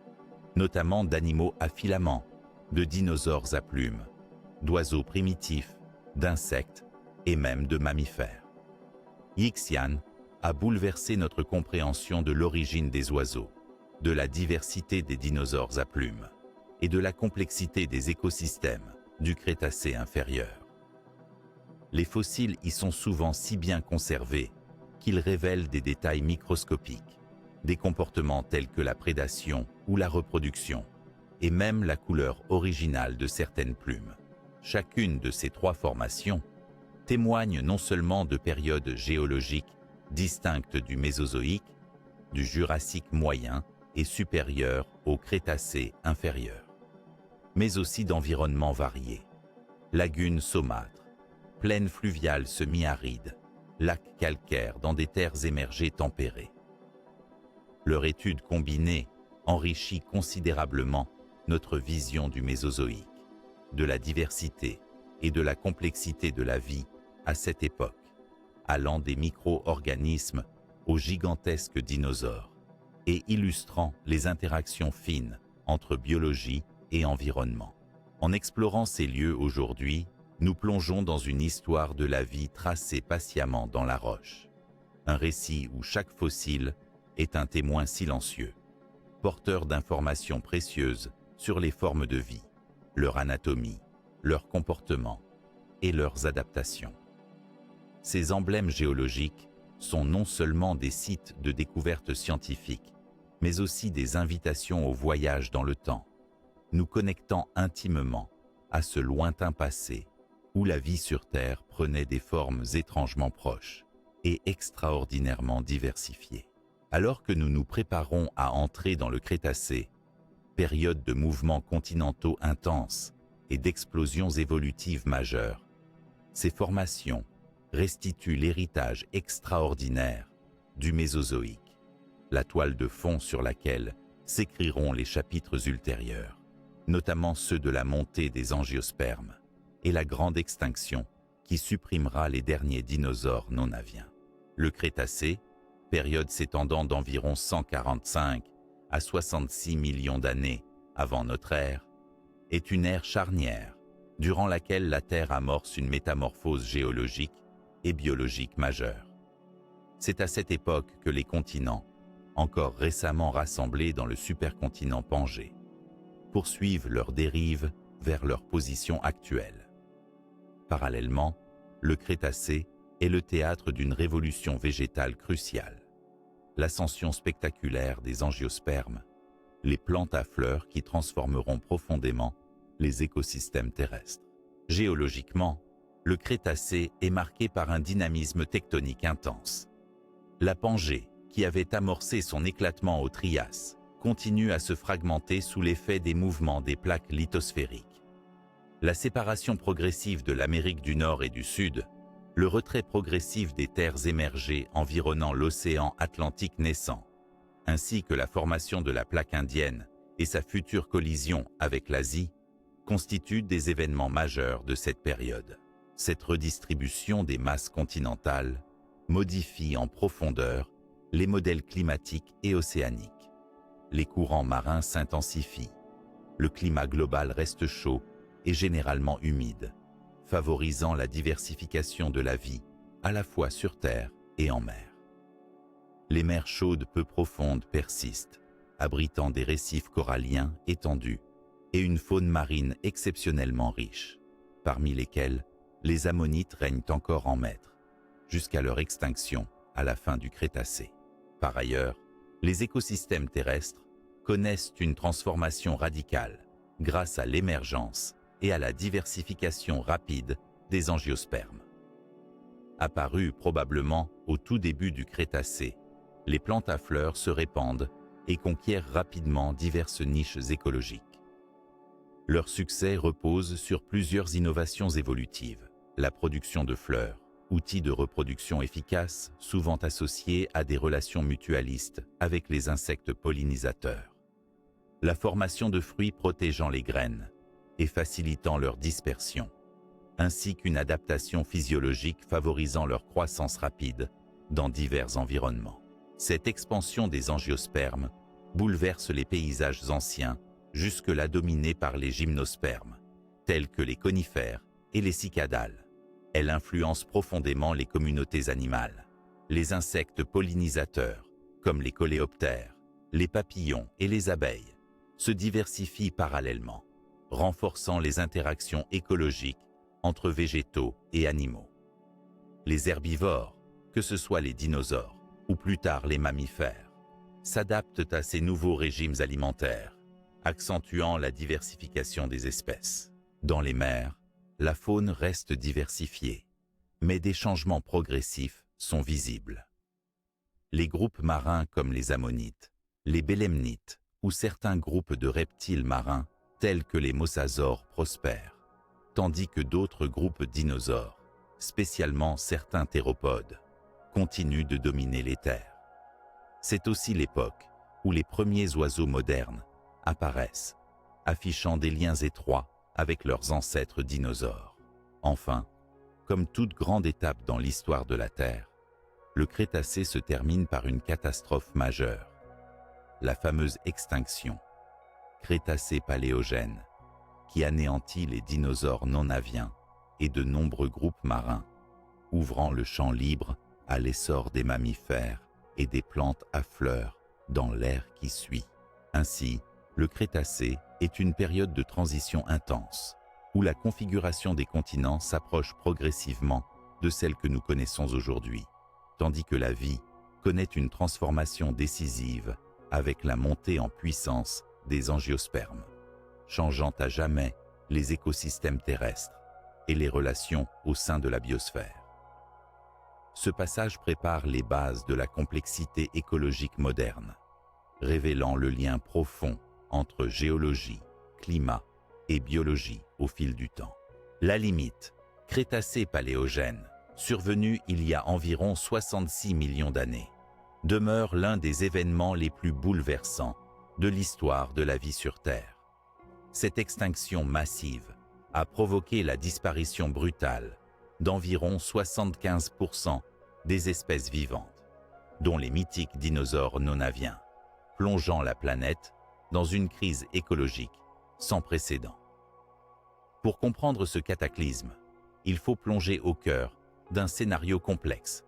notamment d'animaux à filaments, de dinosaures à plumes, d'oiseaux primitifs, d'insectes et même de mammifères. Yixian a bouleversé notre compréhension de l'origine des oiseaux, de la diversité des dinosaures à plumes et de la complexité des écosystèmes du Crétacé inférieur. Les fossiles y sont souvent si bien conservés qu'ils révèlent des détails microscopiques, des comportements tels que la prédation ou la reproduction, et même la couleur originale de certaines plumes. Chacune de ces trois formations témoigne non seulement de périodes géologiques distinctes du Mésozoïque, du Jurassique moyen et supérieur au Crétacé inférieur, mais aussi d'environnements variés. Lagunes saumâtres, plaines fluviales semi-arides, lacs calcaires dans des terres émergées tempérées. Leur étude combinée enrichit considérablement notre vision du Mésozoïque, de la diversité et de la complexité de la vie à cette époque, allant des micro-organismes aux gigantesques dinosaures et illustrant les interactions fines entre biologie et environnement. En explorant ces lieux aujourd'hui, nous plongeons dans une histoire de la vie tracée patiemment dans la roche. Un récit où chaque fossile est un témoin silencieux, porteur d'informations précieuses sur les formes de vie, leur anatomie, leur comportement et leurs adaptations. Ces emblèmes géologiques sont non seulement des sites de découverte scientifique, mais aussi des invitations au voyage dans le temps, nous connectant intimement à ce lointain passé où la vie sur Terre prenait des formes étrangement proches et extraordinairement diversifiées. Alors que nous nous préparons à entrer dans le Crétacé, période de mouvements continentaux intenses et d'explosions évolutives majeures, ces formations restituent l'héritage extraordinaire du Mésozoïque, la toile de fond sur laquelle s'écriront les chapitres ultérieurs, notamment ceux de la montée des angiospermes et la grande extinction qui supprimera les derniers dinosaures non aviens. Le Crétacé, période s'étendant d'environ 145 à 66 millions d'années avant notre ère, est une ère charnière durant laquelle la Terre amorce une métamorphose géologique et biologique majeure. C'est à cette époque que les continents, encore récemment rassemblés dans le supercontinent Pangée, poursuivent leur dérive vers leur position actuelle. Parallèlement, le Crétacé est le théâtre d'une révolution végétale cruciale. L'ascension spectaculaire des angiospermes, les plantes à fleurs qui transformeront profondément les écosystèmes terrestres. Géologiquement, le Crétacé est marqué par un dynamisme tectonique intense. La Pangée, qui avait amorcé son éclatement au Trias, continue à se fragmenter sous l'effet des mouvements des plaques lithosphériques. La séparation progressive de l'Amérique du Nord et du Sud, le retrait progressif des terres émergées environnant l'océan Atlantique naissant, ainsi que la formation de la plaque indienne et sa future collision avec l'Asie, constituent des événements majeurs de cette période. Cette redistribution des masses continentales modifie en profondeur les modèles climatiques et océaniques. Les courants marins s'intensifient, le climat global reste chaud et généralement humide, favorisant la diversification de la vie, à la fois sur Terre et en mer. Les mers chaudes peu profondes persistent, abritant des récifs coralliens étendus et une faune marine exceptionnellement riche, parmi lesquels les ammonites règnent encore en maître, jusqu'à leur extinction à la fin du Crétacé. Par ailleurs, les écosystèmes terrestres connaissent une transformation radicale grâce à l'émergence et à la diversification rapide des angiospermes. Apparus probablement au tout début du Crétacé, les plantes à fleurs se répandent et conquièrent rapidement diverses niches écologiques. Leur succès repose sur plusieurs innovations évolutives. La production de fleurs, outil de reproduction efficace, souvent associé à des relations mutualistes avec les insectes pollinisateurs. La formation de fruits protégeant les graines et facilitant leur dispersion, ainsi qu'une adaptation physiologique favorisant leur croissance rapide dans divers environnements. Cette expansion des angiospermes bouleverse les paysages anciens, jusque-là dominés par les gymnospermes, tels que les conifères et les cicadales. Elle influence profondément les communautés animales. Les insectes pollinisateurs, comme les coléoptères, les papillons et les abeilles, se diversifient parallèlement, renforçant les interactions écologiques entre végétaux et animaux. Les herbivores, que ce soit les dinosaures ou plus tard les mammifères, s'adaptent à ces nouveaux régimes alimentaires, accentuant la diversification des espèces. Dans les mers, la faune reste diversifiée, mais des changements progressifs sont visibles. Les groupes marins comme les ammonites, les bélemnites ou certains groupes de reptiles marins tels que les mosasaures prospèrent, tandis que d'autres groupes de dinosaures, spécialement certains théropodes, continuent de dominer les terres. C'est aussi l'époque où les premiers oiseaux modernes apparaissent, affichant des liens étroits avec leurs ancêtres dinosaures. Enfin, comme toute grande étape dans l'histoire de la Terre, le Crétacé se termine par une catastrophe majeure, la fameuse extinction Crétacé-Paléogène, qui anéantit les dinosaures non-aviens et de nombreux groupes marins, ouvrant le champ libre à l'essor des mammifères et des plantes à fleurs dans l'ère qui suit. Ainsi, le Crétacé est une période de transition intense, où la configuration des continents s'approche progressivement de celle que nous connaissons aujourd'hui, tandis que la vie connaît une transformation décisive avec la montée en puissance des angiospermes, changeant à jamais les écosystèmes terrestres et les relations au sein de la biosphère. Ce passage prépare les bases de la complexité écologique moderne, révélant le lien profond entre géologie, climat et biologie au fil du temps. La limite Crétacé-Paléogène, survenue il y a environ 66 millions d'années, demeure l'un des événements les plus bouleversants de l'histoire de la vie sur Terre. Cette extinction massive a provoqué la disparition brutale d'environ 75% des espèces vivantes, dont les mythiques dinosaures non-aviens, plongeant la planète dans une crise écologique sans précédent. Pour comprendre ce cataclysme, il faut plonger au cœur d'un scénario complexe,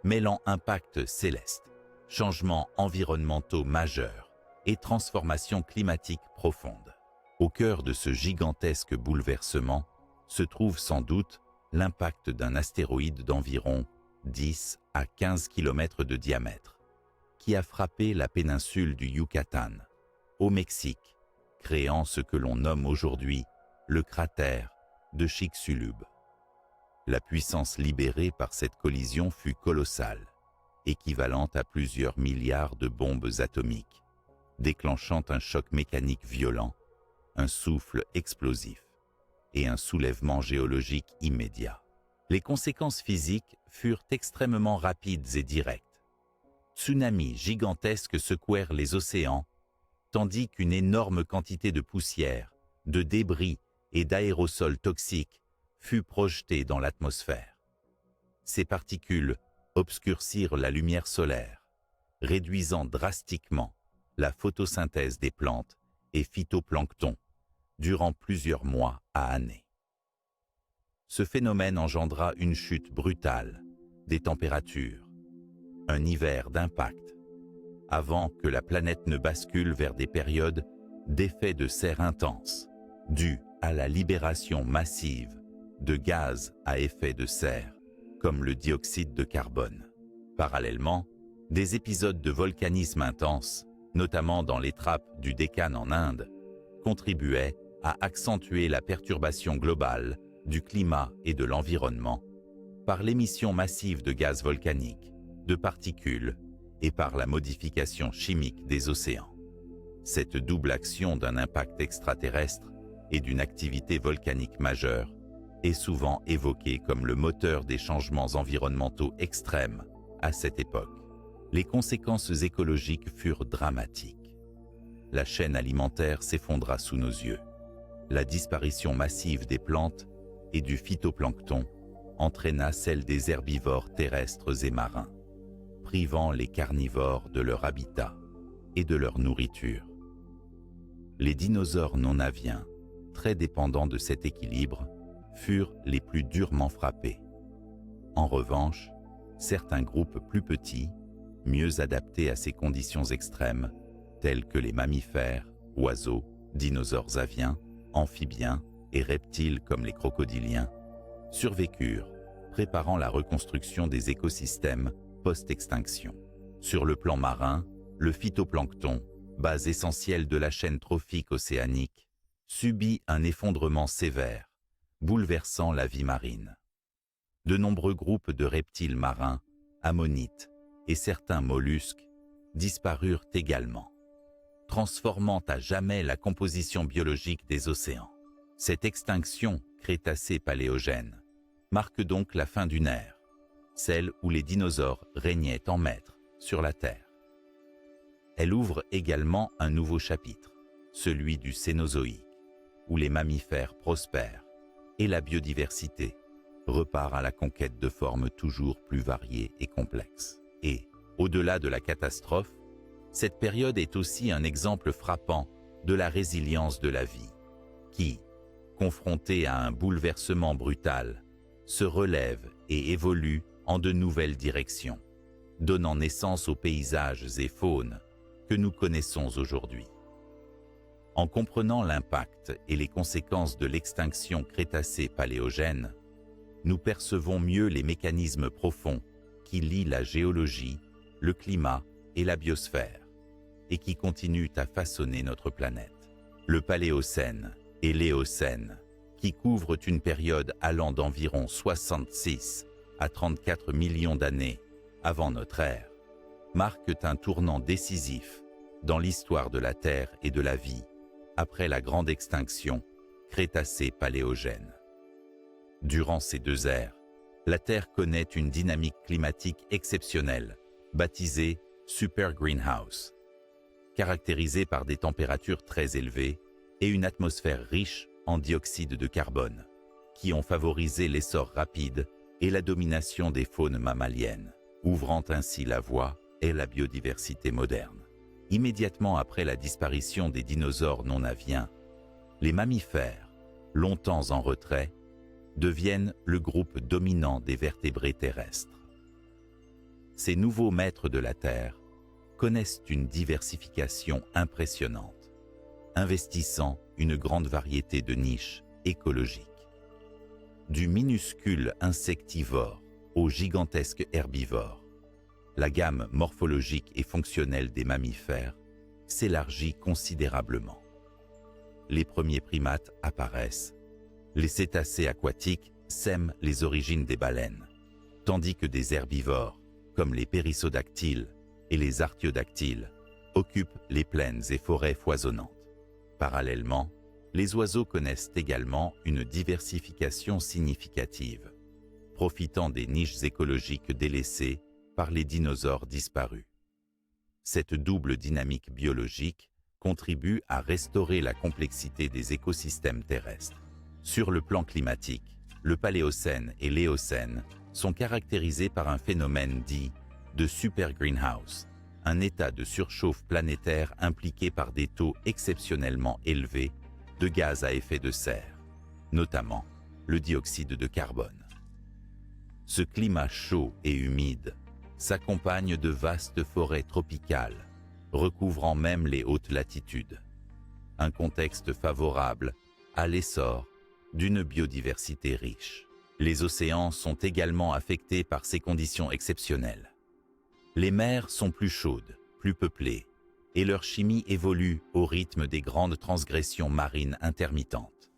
mêlant impacts célestes, changements environnementaux majeurs et transformations climatiques profondes. Au cœur de ce gigantesque bouleversement se trouve sans doute l'impact d'un astéroïde d'environ 10 à 15 km de diamètre, qui a frappé la péninsule du Yucatan, au Mexique, créant ce que l'on nomme aujourd'hui le cratère de Chicxulub. La puissance libérée par cette collision fut colossale, équivalente à plusieurs milliards de bombes atomiques, déclenchant un choc mécanique violent, un souffle explosif et un soulèvement géologique immédiat. Les conséquences physiques furent extrêmement rapides et directes. Tsunamis gigantesques secouèrent les océans, tandis qu'une énorme quantité de poussière, de débris et d'aérosols toxiques fut projetée dans l'atmosphère. Ces particules obscurcirent la lumière solaire, réduisant drastiquement la photosynthèse des plantes et phytoplancton durant plusieurs mois à années. Ce phénomène engendra une chute brutale des températures, un hiver d'impact, avant que la planète ne bascule vers des périodes d'effets de serre intenses, dus à la libération massive de gaz à effet de serre, comme le dioxyde de carbone. Parallèlement, des épisodes de volcanisme intense, notamment dans les trappes du Décan en Inde, contribuaient à accentuer la perturbation globale du climat et de l'environnement par l'émission massive de gaz volcaniques, de particules et par la modification chimique des océans. Cette double action d'un impact extraterrestre et d'une activité volcanique majeure est souvent évoquée comme le moteur des changements environnementaux extrêmes à cette époque. Les conséquences écologiques furent dramatiques. La chaîne alimentaire s'effondra sous nos yeux. La disparition massive des plantes et du phytoplancton entraîna celle des herbivores terrestres et marins, privant les carnivores de leur habitat et de leur nourriture. Les dinosaures non-aviens, très dépendants de cet équilibre, furent les plus durement frappés. En revanche, certains groupes plus petits, mieux adaptés à ces conditions extrêmes, tels que les mammifères, oiseaux, dinosaures aviens, amphibiens et reptiles comme les crocodiliens, survécurent, préparant la reconstruction des écosystèmes post-extinction. Sur le plan marin, le phytoplancton, base essentielle de la chaîne trophique océanique, subit un effondrement sévère, bouleversant la vie marine. De nombreux groupes de reptiles marins, ammonites et certains mollusques disparurent également, transformant à jamais la composition biologique des océans. Cette extinction crétacé-paléogène marque donc la fin d'une ère, celle où les dinosaures régnaient en maître sur la Terre. Elle ouvre également un nouveau chapitre, celui du Cénozoïque, où les mammifères prospèrent et la biodiversité repart à la conquête de formes toujours plus variées et complexes. Et, au-delà de la catastrophe, cette période est aussi un exemple frappant de la résilience de la vie, qui, confrontée à un bouleversement brutal, se relève et évolue en de nouvelles directions, donnant naissance aux paysages et faunes que nous connaissons aujourd'hui. En comprenant l'impact et les conséquences de l'extinction crétacé-paléogène, nous percevons mieux les mécanismes profonds qui lient la géologie, le climat et la biosphère, et qui continuent à façonner notre planète. Le Paléocène et l'Éocène, qui couvrent une période allant d'environ 66 à 34 millions d'années avant notre ère, marquent un tournant décisif dans l'histoire de la Terre et de la vie après la grande extinction crétacé-paléogène. Durant ces deux ères, la Terre connaît une dynamique climatique exceptionnelle, baptisée Super Greenhouse, caractérisée par des températures très élevées et une atmosphère riche en dioxyde de carbone, qui ont favorisé l'essor rapide et la domination des faunes mammaliennes, ouvrant ainsi la voie à la biodiversité moderne. Immédiatement après la disparition des dinosaures non aviens, les mammifères, longtemps en retrait, deviennent le groupe dominant des vertébrés terrestres. Ces nouveaux maîtres de la Terre connaissent une diversification impressionnante, investissant une grande variété de niches écologiques. Du minuscule insectivore au gigantesque herbivore, la gamme morphologique et fonctionnelle des mammifères s'élargit considérablement. Les premiers primates apparaissent, les cétacés aquatiques sèment les origines des baleines, tandis que des herbivores, comme les périssodactyles et les artiodactyles, occupent les plaines et forêts foisonnantes. Parallèlement, les oiseaux connaissent également une diversification significative, profitant des niches écologiques délaissées par les dinosaures disparus. Cette double dynamique biologique contribue à restaurer la complexité des écosystèmes terrestres. Sur le plan climatique, le Paléocène et l'Éocène sont caractérisés par un phénomène dit de super greenhouse, un état de surchauffe planétaire impliqué par des taux exceptionnellement élevés de gaz à effet de serre, notamment le dioxyde de carbone. Ce climat chaud et humide s'accompagne de vastes forêts tropicales, recouvrant même les hautes latitudes. Un contexte favorable à l'essor d'une biodiversité riche. Les océans sont également affectés par ces conditions exceptionnelles. Les mers sont plus chaudes, plus peuplées, et leur chimie évolue au rythme des grandes transgressions marines intermittentes.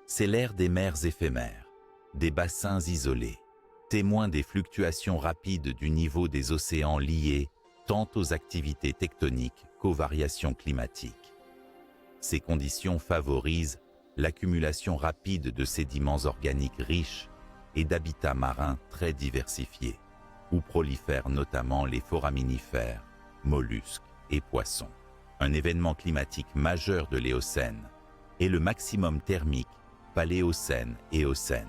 C'est l'ère des mers éphémères, des bassins isolés, témoins des fluctuations rapides du niveau des océans liées tant aux activités tectoniques qu'aux variations climatiques. Ces conditions favorisent l'accumulation rapide de sédiments organiques riches et d'habitats marins très diversifiés, où prolifèrent notamment les foraminifères, mollusques et poissons. Un événement climatique majeur de l'Éocène est le maximum thermique Paléocène-Éocène,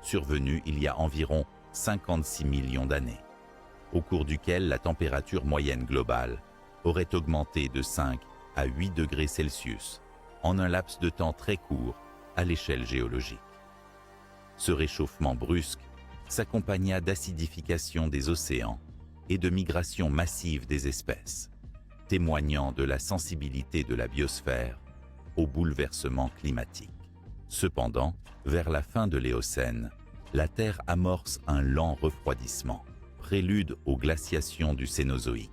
survenu il y a environ 56 millions d'années, au cours duquel la température moyenne globale aurait augmenté de 5 à 8 degrés Celsius en un laps de temps très court à l'échelle géologique. Ce réchauffement brusque s'accompagna d'acidification des océans et de migration massive des espèces, témoignant de la sensibilité de la biosphère au bouleversement climatique. Cependant, vers la fin de l'Éocène, la Terre amorce un lent refroidissement, prélude aux glaciations du Cénozoïque,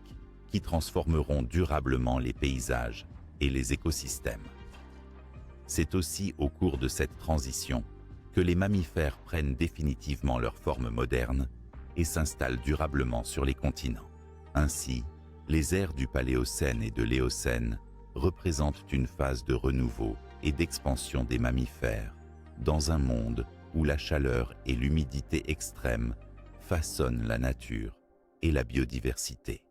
qui transformeront durablement les paysages et les écosystèmes. C'est aussi au cours de cette transition que les mammifères prennent définitivement leur forme moderne et s'installent durablement sur les continents. Ainsi, les ères du Paléocène et de l'Éocène représentent une phase de renouveau et d'expansion des mammifères dans un monde où la chaleur et l'humidité extrêmes façonnent la nature et la biodiversité.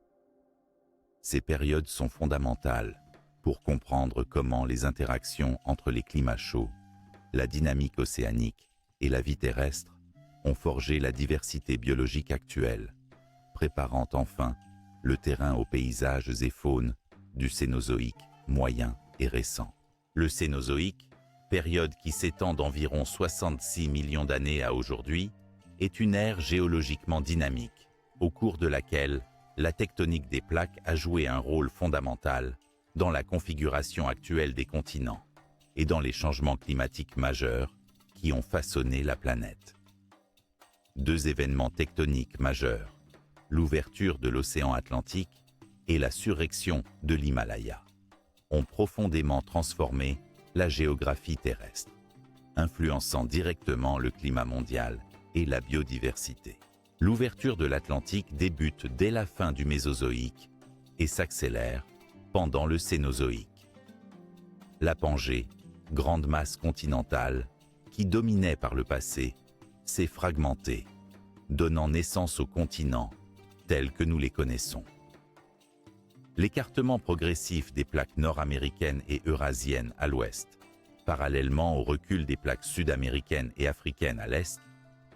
Ces périodes sont fondamentales pour comprendre comment les interactions entre les climats chauds, la dynamique océanique et la vie terrestre ont forgé la diversité biologique actuelle, préparant enfin le terrain aux paysages et faunes du Cénozoïque moyen et récent. Le Cénozoïque, période qui s'étend d'environ 66 millions d'années à aujourd'hui, est une ère géologiquement dynamique, au cours de laquelle la tectonique des plaques a joué un rôle fondamental dans la configuration actuelle des continents et dans les changements climatiques majeurs qui ont façonné la planète. Deux événements tectoniques majeurs, l'ouverture de l'océan Atlantique et la surréaction de l'Himalaya, ont profondément transformé la géographie terrestre, influençant directement le climat mondial et la biodiversité. L'ouverture de l'Atlantique débute dès la fin du Mésozoïque et s'accélère pendant le Cénozoïque. La Pangée, grande masse continentale, qui dominait par le passé, s'est fragmentée, donnant naissance aux continents tels que nous les connaissons. L'écartement progressif des plaques nord-américaines et eurasiennes à l'ouest, parallèlement au recul des plaques sud-américaines et africaines à l'est,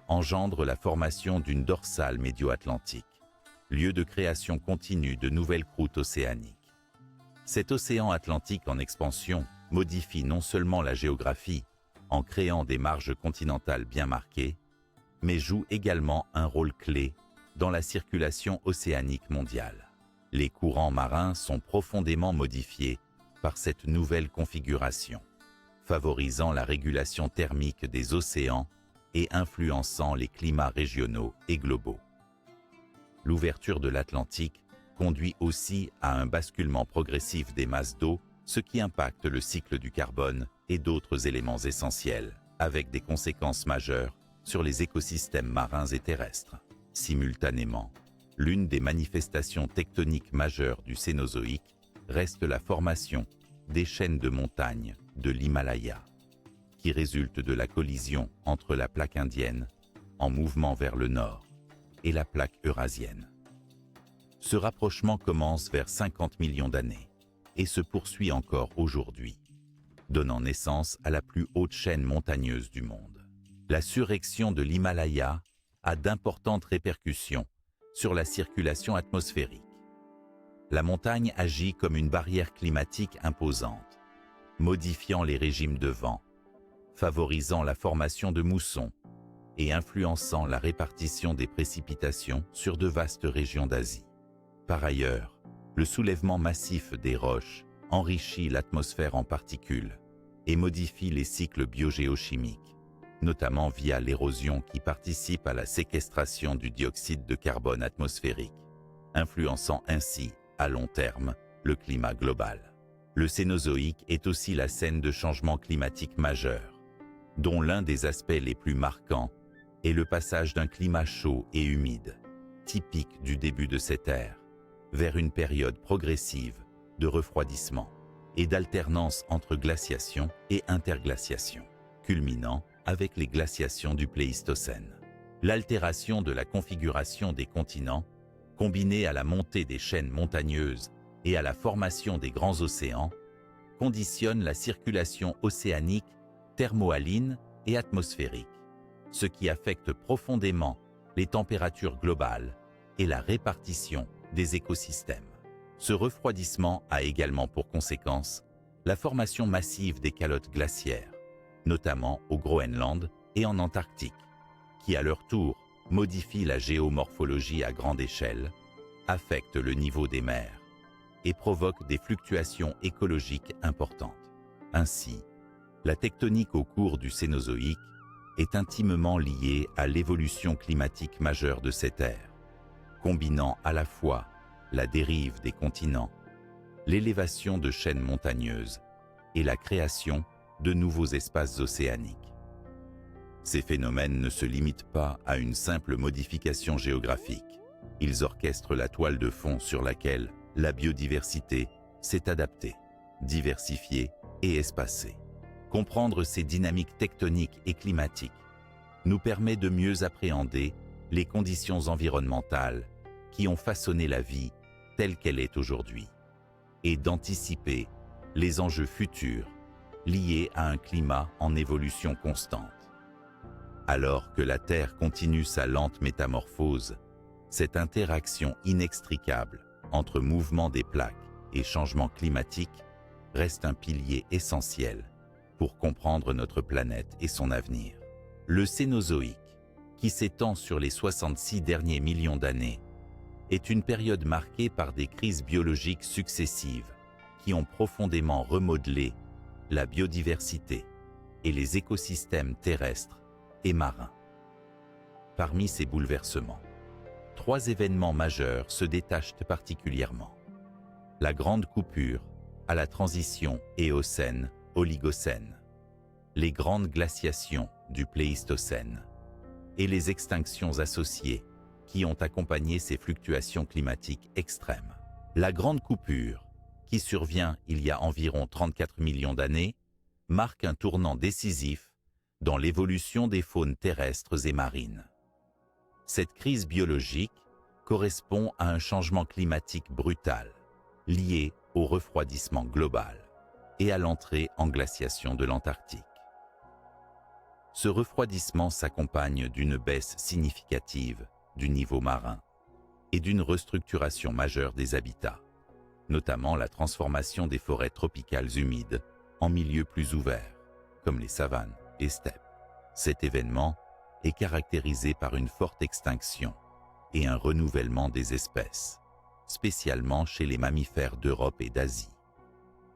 engendre la formation d'une dorsale médio-atlantique, lieu de création continue de nouvelles croûtes océaniques. Cet océan Atlantique en expansion modifie non seulement la géographie, en créant des marges continentales bien marquées, mais joue également un rôle clé dans la circulation océanique mondiale. Les courants marins sont profondément modifiés par cette nouvelle configuration, favorisant la régulation thermique des océans et influençant les climats régionaux et globaux. L'ouverture de l'Atlantique conduit aussi à un basculement progressif des masses d'eau, ce qui impacte le cycle du carbone et d'autres éléments essentiels, avec des conséquences majeures sur les écosystèmes marins et terrestres. Simultanément, l'une des manifestations tectoniques majeures du Cénozoïque reste la formation des chaînes de montagnes de l'Himalaya, qui résulte de la collision entre la plaque indienne, en mouvement vers le nord, et la plaque eurasienne. Ce rapprochement commence vers 50 millions d'années et se poursuit encore aujourd'hui, donnant naissance à la plus haute chaîne montagneuse du monde. La surréaction de l'Himalaya a d'importantes répercussions sur la circulation atmosphérique. La montagne agit comme une barrière climatique imposante, modifiant les régimes de vent, favorisant la formation de moussons et influençant la répartition des précipitations sur de vastes régions d'Asie. Par ailleurs, le soulèvement massif des roches enrichit l'atmosphère en particules et modifie les cycles biogéochimiques, notamment via l'érosion qui participe à la séquestration du dioxyde de carbone atmosphérique, influençant ainsi, à long terme, le climat global. Le Cénozoïque est aussi la scène de changements climatiques majeurs, dont l'un des aspects les plus marquants est le passage d'un climat chaud et humide, typique du début de cette ère, vers une période progressive de refroidissement et d'alternance entre glaciation et interglaciation, culminant avec les glaciations du Pléistocène. L'altération de la configuration des continents, combinée à la montée des chaînes montagneuses et à la formation des grands océans, conditionne la circulation océanique, thermohaline et atmosphérique, ce qui affecte profondément les températures globales et la répartition des écosystèmes. Ce refroidissement a également pour conséquence la formation massive des calottes glaciaires, notamment au Groenland et en Antarctique, qui à leur tour modifient la géomorphologie à grande échelle, affectent le niveau des mers et provoquent des fluctuations écologiques importantes. Ainsi, la tectonique au cours du Cénozoïque est intimement liée à l'évolution climatique majeure de cette ère, combinant à la fois la dérive des continents, l'élévation de chaînes montagneuses et la création de nouveaux espaces océaniques. Ces phénomènes ne se limitent pas à une simple modification géographique. Ils orchestrent la toile de fond sur laquelle la biodiversité s'est adaptée, diversifiée et espacée. Comprendre ces dynamiques tectoniques et climatiques nous permet de mieux appréhender les conditions environnementales qui ont façonné la vie telle qu'elle est aujourd'hui, et d'anticiper les enjeux futurs liés à un climat en évolution constante. Alors que la Terre continue sa lente métamorphose, cette interaction inextricable entre mouvement des plaques et changement climatique reste un pilier essentiel pour comprendre notre planète et son avenir. Le Cénozoïque, qui s'étend sur les 66 derniers millions d'années, est une période marquée par des crises biologiques successives qui ont profondément remodelé la biodiversité et les écosystèmes terrestres et marins. Parmi ces bouleversements, 3 événements majeurs se détachent particulièrement. La grande coupure à la transition Éocène-Oligocène, les grandes glaciations du Pléistocène et les extinctions associées qui ont accompagné ces fluctuations climatiques extrêmes. La grande coupure, qui survient il y a environ 34 millions d'années, marque un tournant décisif dans l'évolution des faunes terrestres et marines. Cette crise biologique correspond à un changement climatique brutal, lié au refroidissement global et à l'entrée en glaciation de l'Antarctique. Ce refroidissement s'accompagne d'une baisse significative du niveau marin et d'une restructuration majeure des habitats, notamment la transformation des forêts tropicales humides en milieux plus ouverts, comme les savanes et steppes. Cet événement est caractérisé par une forte extinction et un renouvellement des espèces, spécialement chez les mammifères d'Europe et d'Asie.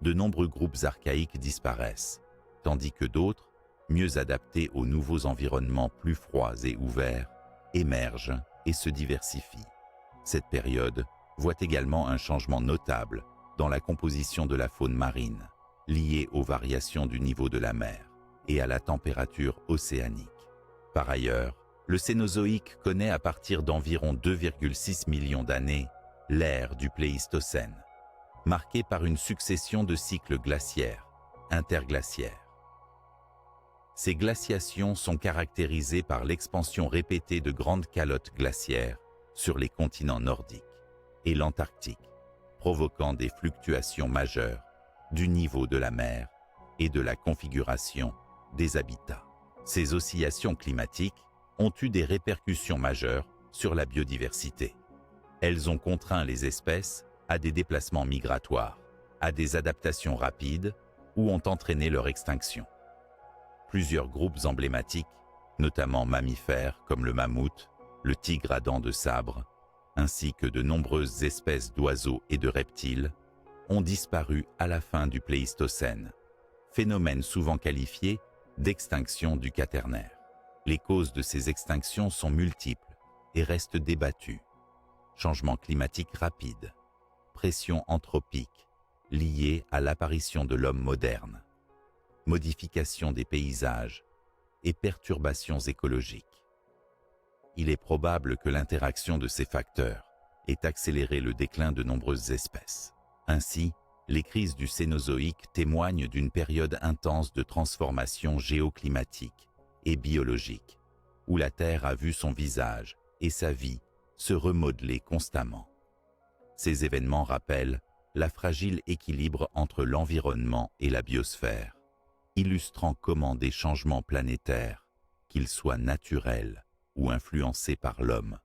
De nombreux groupes archaïques disparaissent, tandis que d'autres, mieux adaptés aux nouveaux environnements plus froids et ouverts, émergent et se diversifient. Cette période voit également un changement notable dans la composition de la faune marine, liée aux variations du niveau de la mer et à la température océanique. Par ailleurs, le Cénozoïque connaît à partir d'environ 2,6 millions d'années l'ère du Pléistocène, marquée par une succession de cycles glaciaires, interglaciaires. Ces glaciations sont caractérisées par l'expansion répétée de grandes calottes glaciaires sur les continents nordiques et l'Antarctique, provoquant des fluctuations majeures du niveau de la mer et de la configuration des habitats. Ces oscillations climatiques ont eu des répercussions majeures sur la biodiversité. Elles ont contraint les espèces à des déplacements migratoires, à des adaptations rapides ou ont entraîné leur extinction. Plusieurs groupes emblématiques, notamment mammifères comme le mammouth, le tigre à dents de sabre, ainsi que de nombreuses espèces d'oiseaux et de reptiles, ont disparu à la fin du Pléistocène, phénomène souvent qualifié d'extinction du Quaternaire. Les causes de ces extinctions sont multiples et restent débattues. Changement climatique rapide, pression anthropique liée à l'apparition de l'homme moderne, modification des paysages et perturbations écologiques. Il est probable que l'interaction de ces facteurs ait accéléré le déclin de nombreuses espèces. Ainsi, les crises du Cénozoïque témoignent d'une période intense de transformation géoclimatique et biologique, où la Terre a vu son visage et sa vie se remodeler constamment. Ces événements rappellent la fragile équilibre entre l'environnement et la biosphère, illustrant comment des changements planétaires, qu'ils soient naturels ou influencés par l'homme,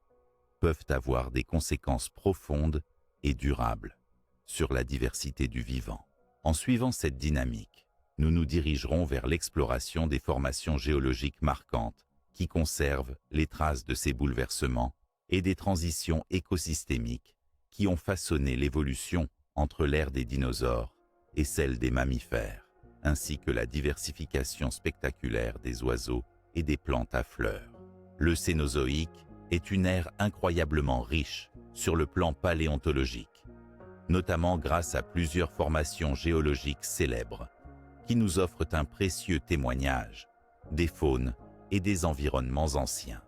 peuvent avoir des conséquences profondes et durables sur la diversité du vivant. En suivant cette dynamique, nous nous dirigerons vers l'exploration des formations géologiques marquantes qui conservent les traces de ces bouleversements et des transitions écosystémiques qui ont façonné l'évolution entre l'ère des dinosaures et celle des mammifères, ainsi que la diversification spectaculaire des oiseaux et des plantes à fleurs. Le Cénozoïque est une ère incroyablement riche sur le plan paléontologique, notamment grâce à plusieurs formations géologiques célèbres qui nous offrent un précieux témoignage des faunes et des environnements anciens.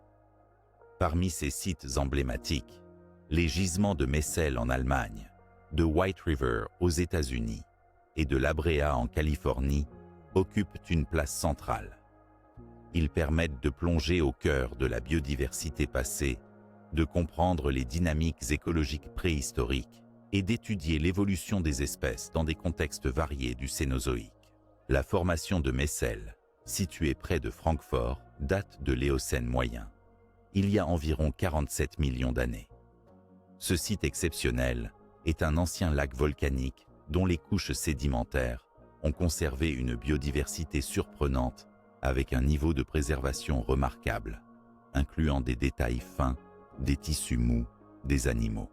Parmi ces sites emblématiques, les gisements de Messel en Allemagne, de White River aux États-Unis et de La Brea en Californie occupent une place centrale. Ils permettent de plonger au cœur de la biodiversité passée, de comprendre les dynamiques écologiques préhistoriques et d'étudier l'évolution des espèces dans des contextes variés du Cénozoïque. La formation de Messel, située près de Francfort, date de l'Éocène moyen, il y a environ 47 millions d'années. Ce site exceptionnel est un ancien lac volcanique dont les couches sédimentaires ont conservé une biodiversité surprenante avec un niveau de préservation remarquable, incluant des détails fins, des tissus mous, des animaux.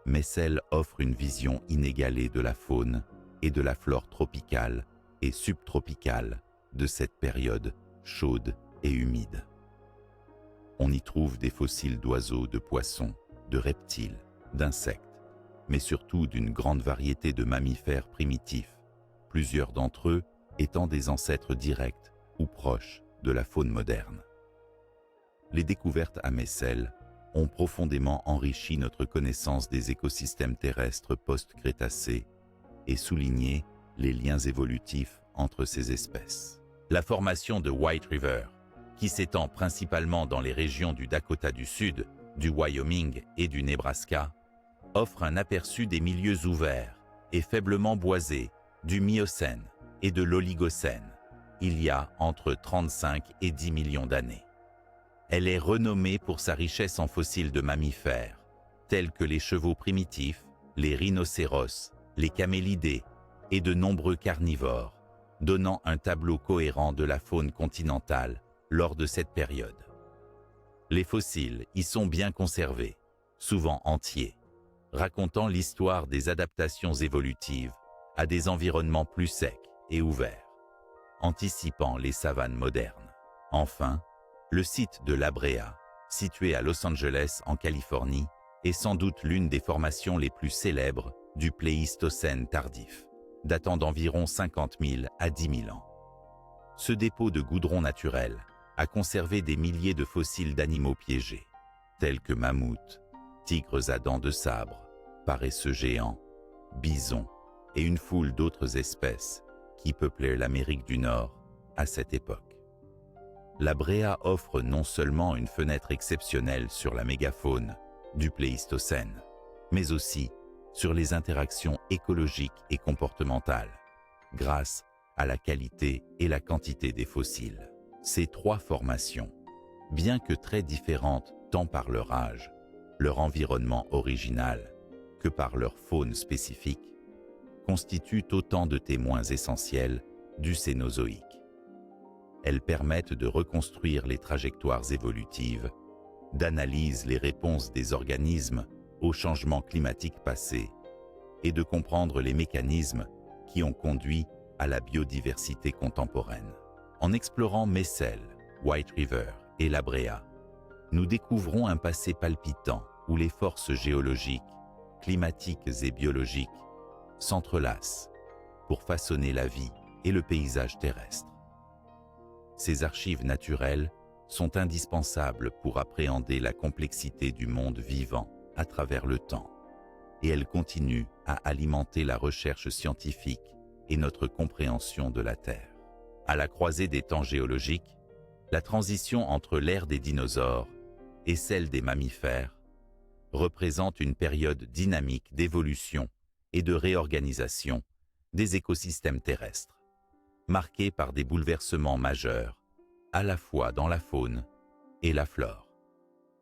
Messel offre une vision inégalée de la faune et de la flore tropicale et subtropicale de cette période chaude et humide. On y trouve des fossiles d'oiseaux, de poissons, de reptiles, d'insectes, mais surtout d'une grande variété de mammifères primitifs, plusieurs d'entre eux étant des ancêtres directs ou proches de la faune moderne. Les découvertes à Messel ont profondément enrichi notre connaissance des écosystèmes terrestres post-Crétacés et souligné les liens évolutifs entre ces espèces. La formation de White River, qui s'étend principalement dans les régions du Dakota du Sud, du Wyoming et du Nebraska, offre un aperçu des milieux ouverts et faiblement boisés du Miocène et de l'Oligocène, il y a entre 35 et 10 millions d'années. Elle est renommée pour sa richesse en fossiles de mammifères, tels que les chevaux primitifs, les rhinocéros, les camélidés et de nombreux carnivores, donnant un tableau cohérent de la faune continentale lors de cette période. Les fossiles y sont bien conservés, souvent entiers, racontant l'histoire des adaptations évolutives à des environnements plus secs et ouverts, anticipant les savanes modernes. Enfin, le site de La Brea, situé à Los Angeles en Californie, est sans doute l'une des formations les plus célèbres du Pléistocène tardif, datant d'environ 50 000 à 10 000 ans. Ce dépôt de goudron naturel a conservé des milliers de fossiles d'animaux piégés, tels que mammouths, tigres à dents de sabre, paresseux géants, bisons et une foule d'autres espèces qui peuplaient l'Amérique du Nord à cette époque. La Brea offre non seulement une fenêtre exceptionnelle sur la mégafaune du Pléistocène, mais aussi sur les interactions écologiques et comportementales, grâce à la qualité et la quantité des fossiles. Ces trois formations, bien que très différentes tant par leur âge, leur environnement original, que par leur faune spécifique, constituent autant de témoins essentiels du Cénozoïque. Elles permettent de reconstruire les trajectoires évolutives, d'analyser les réponses des organismes aux changements climatiques passés et de comprendre les mécanismes qui ont conduit à la biodiversité contemporaine. En explorant Messel, White River et La Brea, nous découvrons un passé palpitant où les forces géologiques, climatiques et biologiques s'entrelacent pour façonner la vie et le paysage terrestre. Ces archives naturelles sont indispensables pour appréhender la complexité du monde vivant à travers le temps, et elles continuent à alimenter la recherche scientifique et notre compréhension de la Terre. À la croisée des temps géologiques, la transition entre l'ère des dinosaures et celle des mammifères représente une période dynamique d'évolution et de réorganisation des écosystèmes terrestres, marquée par des bouleversements majeurs, à la fois dans la faune et la flore.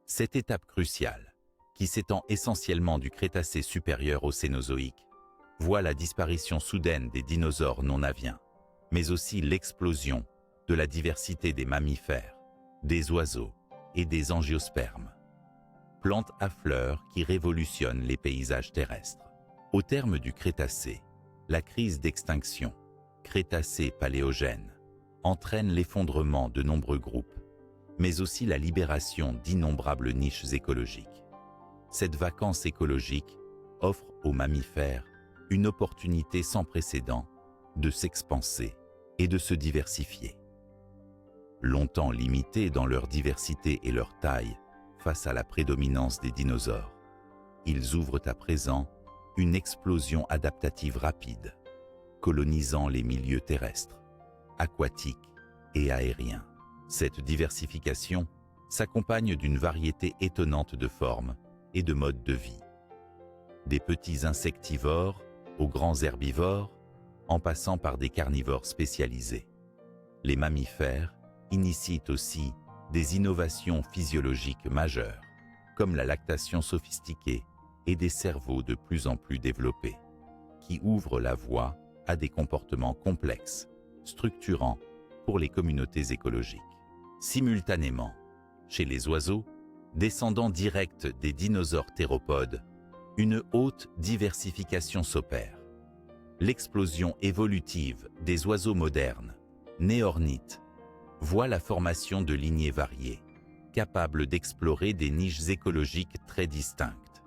Cette étape cruciale, qui s'étend essentiellement du Crétacé supérieur au Cénozoïque, voit la disparition soudaine des dinosaures non aviens, mais aussi l'explosion de la diversité des mammifères, des oiseaux et des angiospermes, plantes à fleurs qui révolutionnent les paysages terrestres. Au terme du Crétacé, la crise d'extinction, Crétacé-Paléogène, entraîne l'effondrement de nombreux groupes, mais aussi la libération d'innombrables niches écologiques. Cette vacance écologique offre aux mammifères une opportunité sans précédent de s'expanser et de se diversifier. Longtemps limités dans leur diversité et leur taille face à la prédominance des dinosaures, ils ouvrent à présent une explosion adaptative rapide, colonisant les milieux terrestres, aquatiques et aériens. Cette diversification s'accompagne d'une variété étonnante de formes et de modes de vie. Des petits insectivores aux grands herbivores, en passant par des carnivores spécialisés. Les mammifères initient aussi des innovations physiologiques majeures, comme la lactation sophistiquée et des cerveaux de plus en plus développés, qui ouvrent la voie à des comportements complexes, structurants pour les communautés écologiques. Simultanément, chez les oiseaux, descendants directs des dinosaures théropodes, une haute diversification s'opère. L'explosion évolutive des oiseaux modernes, nés ornithes, voit la formation de lignées variées, capables d'explorer des niches écologiques très distinctes,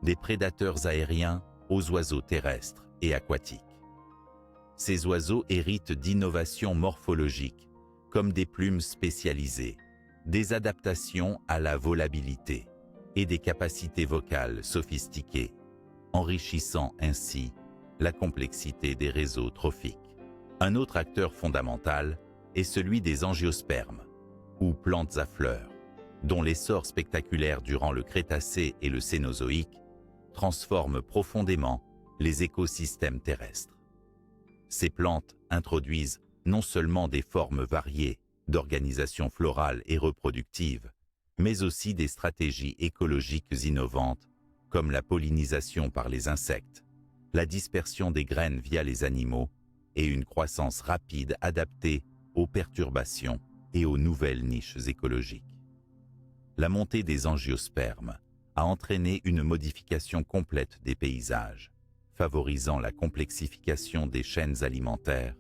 des prédateurs aériens aux oiseaux terrestres et aquatiques. Ces oiseaux héritent d'innovations morphologiques, comme des plumes spécialisées, des adaptations à la volabilité et des capacités vocales sophistiquées, enrichissant ainsi la complexité des réseaux trophiques. Un autre acteur fondamental est celui des angiospermes, ou plantes à fleurs, dont l'essor spectaculaire durant le Crétacé et le Cénozoïque transforme profondément les écosystèmes terrestres. Ces plantes introduisent non seulement des formes variées d'organisation florale et reproductive, mais aussi des stratégies écologiques innovantes comme la pollinisation par les insectes, la dispersion des graines via les animaux et une croissance rapide adaptée aux perturbations et aux nouvelles niches écologiques. La montée des angiospermes a entraîné une modification complète des paysages, favorisant la complexification des chaînes alimentaires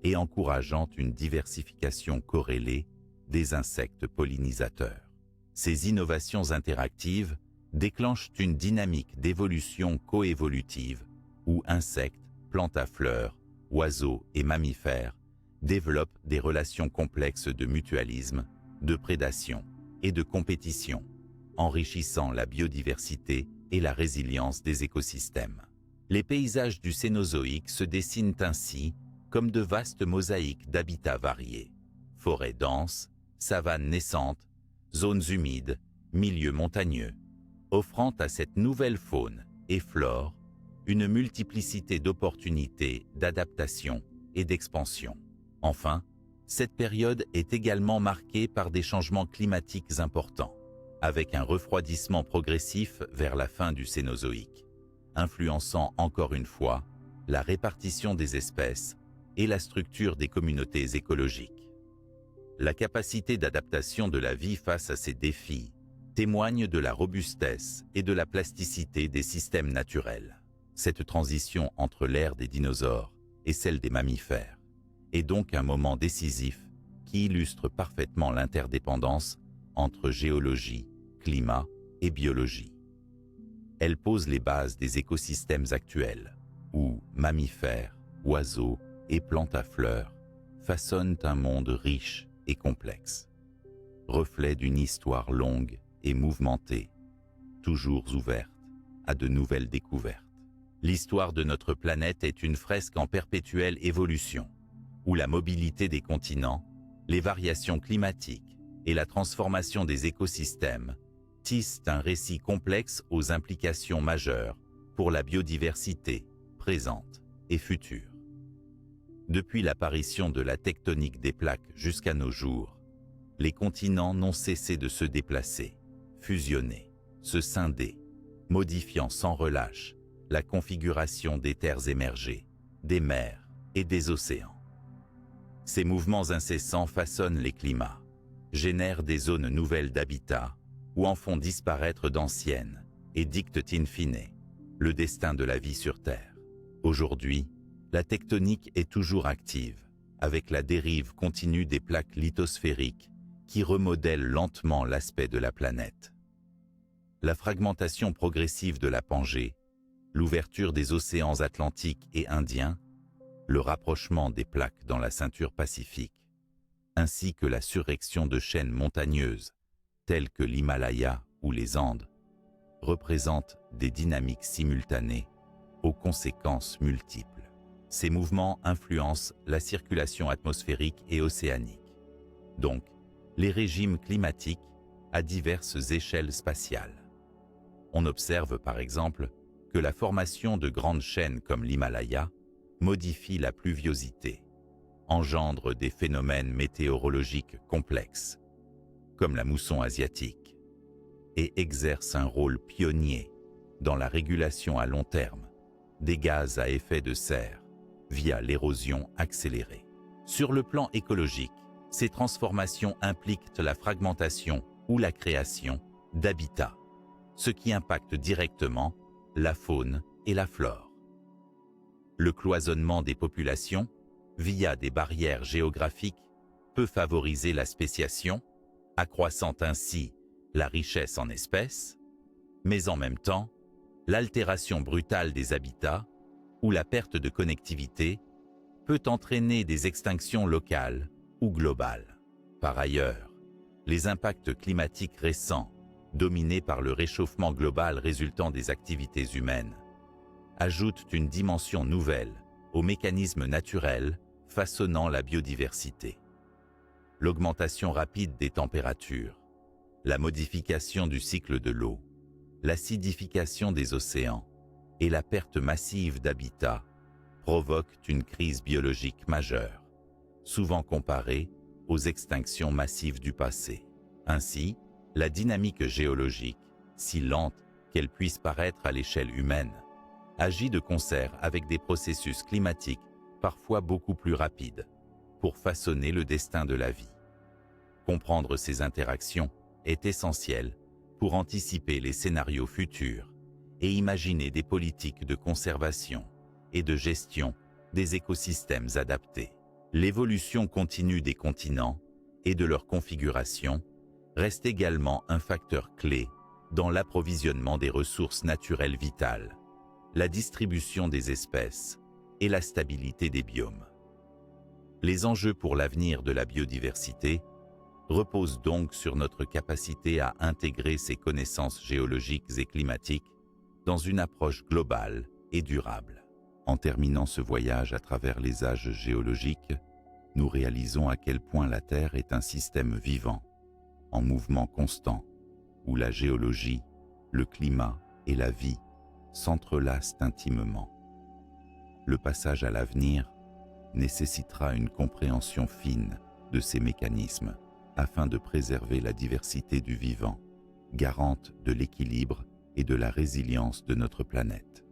et encourageant une diversification corrélée des insectes pollinisateurs. Ces innovations interactives déclenchent une dynamique d'évolution coévolutive où insectes, plantes à fleurs, oiseaux et mammifères développent des relations complexes de mutualisme, de prédation et de compétition, enrichissant la biodiversité et la résilience des écosystèmes. Les paysages du Cénozoïque se dessinent ainsi comme de vastes mosaïques d'habitats variés, forêts denses, savanes naissantes, zones humides, milieux montagneux, offrant à cette nouvelle faune et flore une multiplicité d'opportunités d'adaptation et d'expansion. Enfin, cette période est également marquée par des changements climatiques importants, avec un refroidissement progressif vers la fin du Cénozoïque, influençant encore une fois la répartition des espèces et la structure des communautés écologiques. La capacité d'adaptation de la vie face à ces défis témoigne de la robustesse et de la plasticité des systèmes naturels. Cette transition entre l'ère des dinosaures et celle des mammifères est donc un moment décisif qui illustre parfaitement l'interdépendance entre géologie, climat et biologie. Elle pose les bases des écosystèmes actuels, où mammifères, oiseaux et plantes à fleurs façonnent un monde riche et complexe, reflet d'une histoire longue et mouvementée, toujours ouverte à de nouvelles découvertes. L'histoire de notre planète est une fresque en perpétuelle évolution, où la mobilité des continents, les variations climatiques et la transformation des écosystèmes tissent un récit complexe aux implications majeures pour la biodiversité présente et future. Depuis l'apparition de la tectonique des plaques jusqu'à nos jours, les continents n'ont cessé de se déplacer, fusionner, se scinder, modifiant sans relâche la configuration des terres émergées, des mers et des océans. Ces mouvements incessants façonnent les climats, génèrent des zones nouvelles d'habitat ou en font disparaître d'anciennes et dictent in fine le destin de la vie sur Terre. Aujourd'hui, la tectonique est toujours active, avec la dérive continue des plaques lithosphériques qui remodèlent lentement l'aspect de la planète. La fragmentation progressive de la Pangée, l'ouverture des océans Atlantique et Indien, le rapprochement des plaques dans la ceinture pacifique, ainsi que la surrection de chaînes montagneuses, telles que l'Himalaya ou les Andes, représentent des dynamiques simultanées aux conséquences multiples. Ces mouvements influencent la circulation atmosphérique et océanique, donc les régimes climatiques à diverses échelles spatiales. On observe par exemple que la formation de grandes chaînes comme l'Himalaya modifie la pluviosité, engendre des phénomènes météorologiques complexes, comme la mousson asiatique, et exerce un rôle pionnier dans la régulation à long terme des gaz à effet de serre via l'érosion accélérée. Sur le plan écologique, ces transformations impliquent la fragmentation ou la création d'habitats, ce qui impacte directement la faune et la flore. Le cloisonnement des populations, via des barrières géographiques, peut favoriser la spéciation, accroissant ainsi la richesse en espèces, mais en même temps, l'altération brutale des habitats ou la perte de connectivité peut entraîner des extinctions locales ou globales. Par ailleurs, les impacts climatiques récents, dominés par le réchauffement global résultant des activités humaines, ajoutent une dimension nouvelle aux mécanismes naturels façonnant la biodiversité. L'augmentation rapide des températures, la modification du cycle de l'eau, l'acidification des océans et la perte massive d'habitats provoquent une crise biologique majeure, souvent comparée aux extinctions massives du passé. Ainsi, la dynamique géologique, si lente qu'elle puisse paraître à l'échelle humaine, agit de concert avec des processus climatiques parfois beaucoup plus rapides pour façonner le destin de la vie. Comprendre ces interactions est essentiel pour anticiper les scénarios futurs et imaginer des politiques de conservation et de gestion des écosystèmes adaptés. L'évolution continue des continents et de leur configuration reste également un facteur clé dans l'approvisionnement des ressources naturelles vitales, la distribution des espèces et la stabilité des biomes. Les enjeux pour l'avenir de la biodiversité reposent donc sur notre capacité à intégrer ces connaissances géologiques et climatiques dans une approche globale et durable. En terminant ce voyage à travers les âges géologiques, nous réalisons à quel point la Terre est un système vivant, en mouvement constant, où la géologie, le climat et la vie s'entrelacent intimement. Le passage à l'avenir nécessitera une compréhension fine de ces mécanismes afin de préserver la diversité du vivant, garante de l'équilibre et de la résilience de notre planète.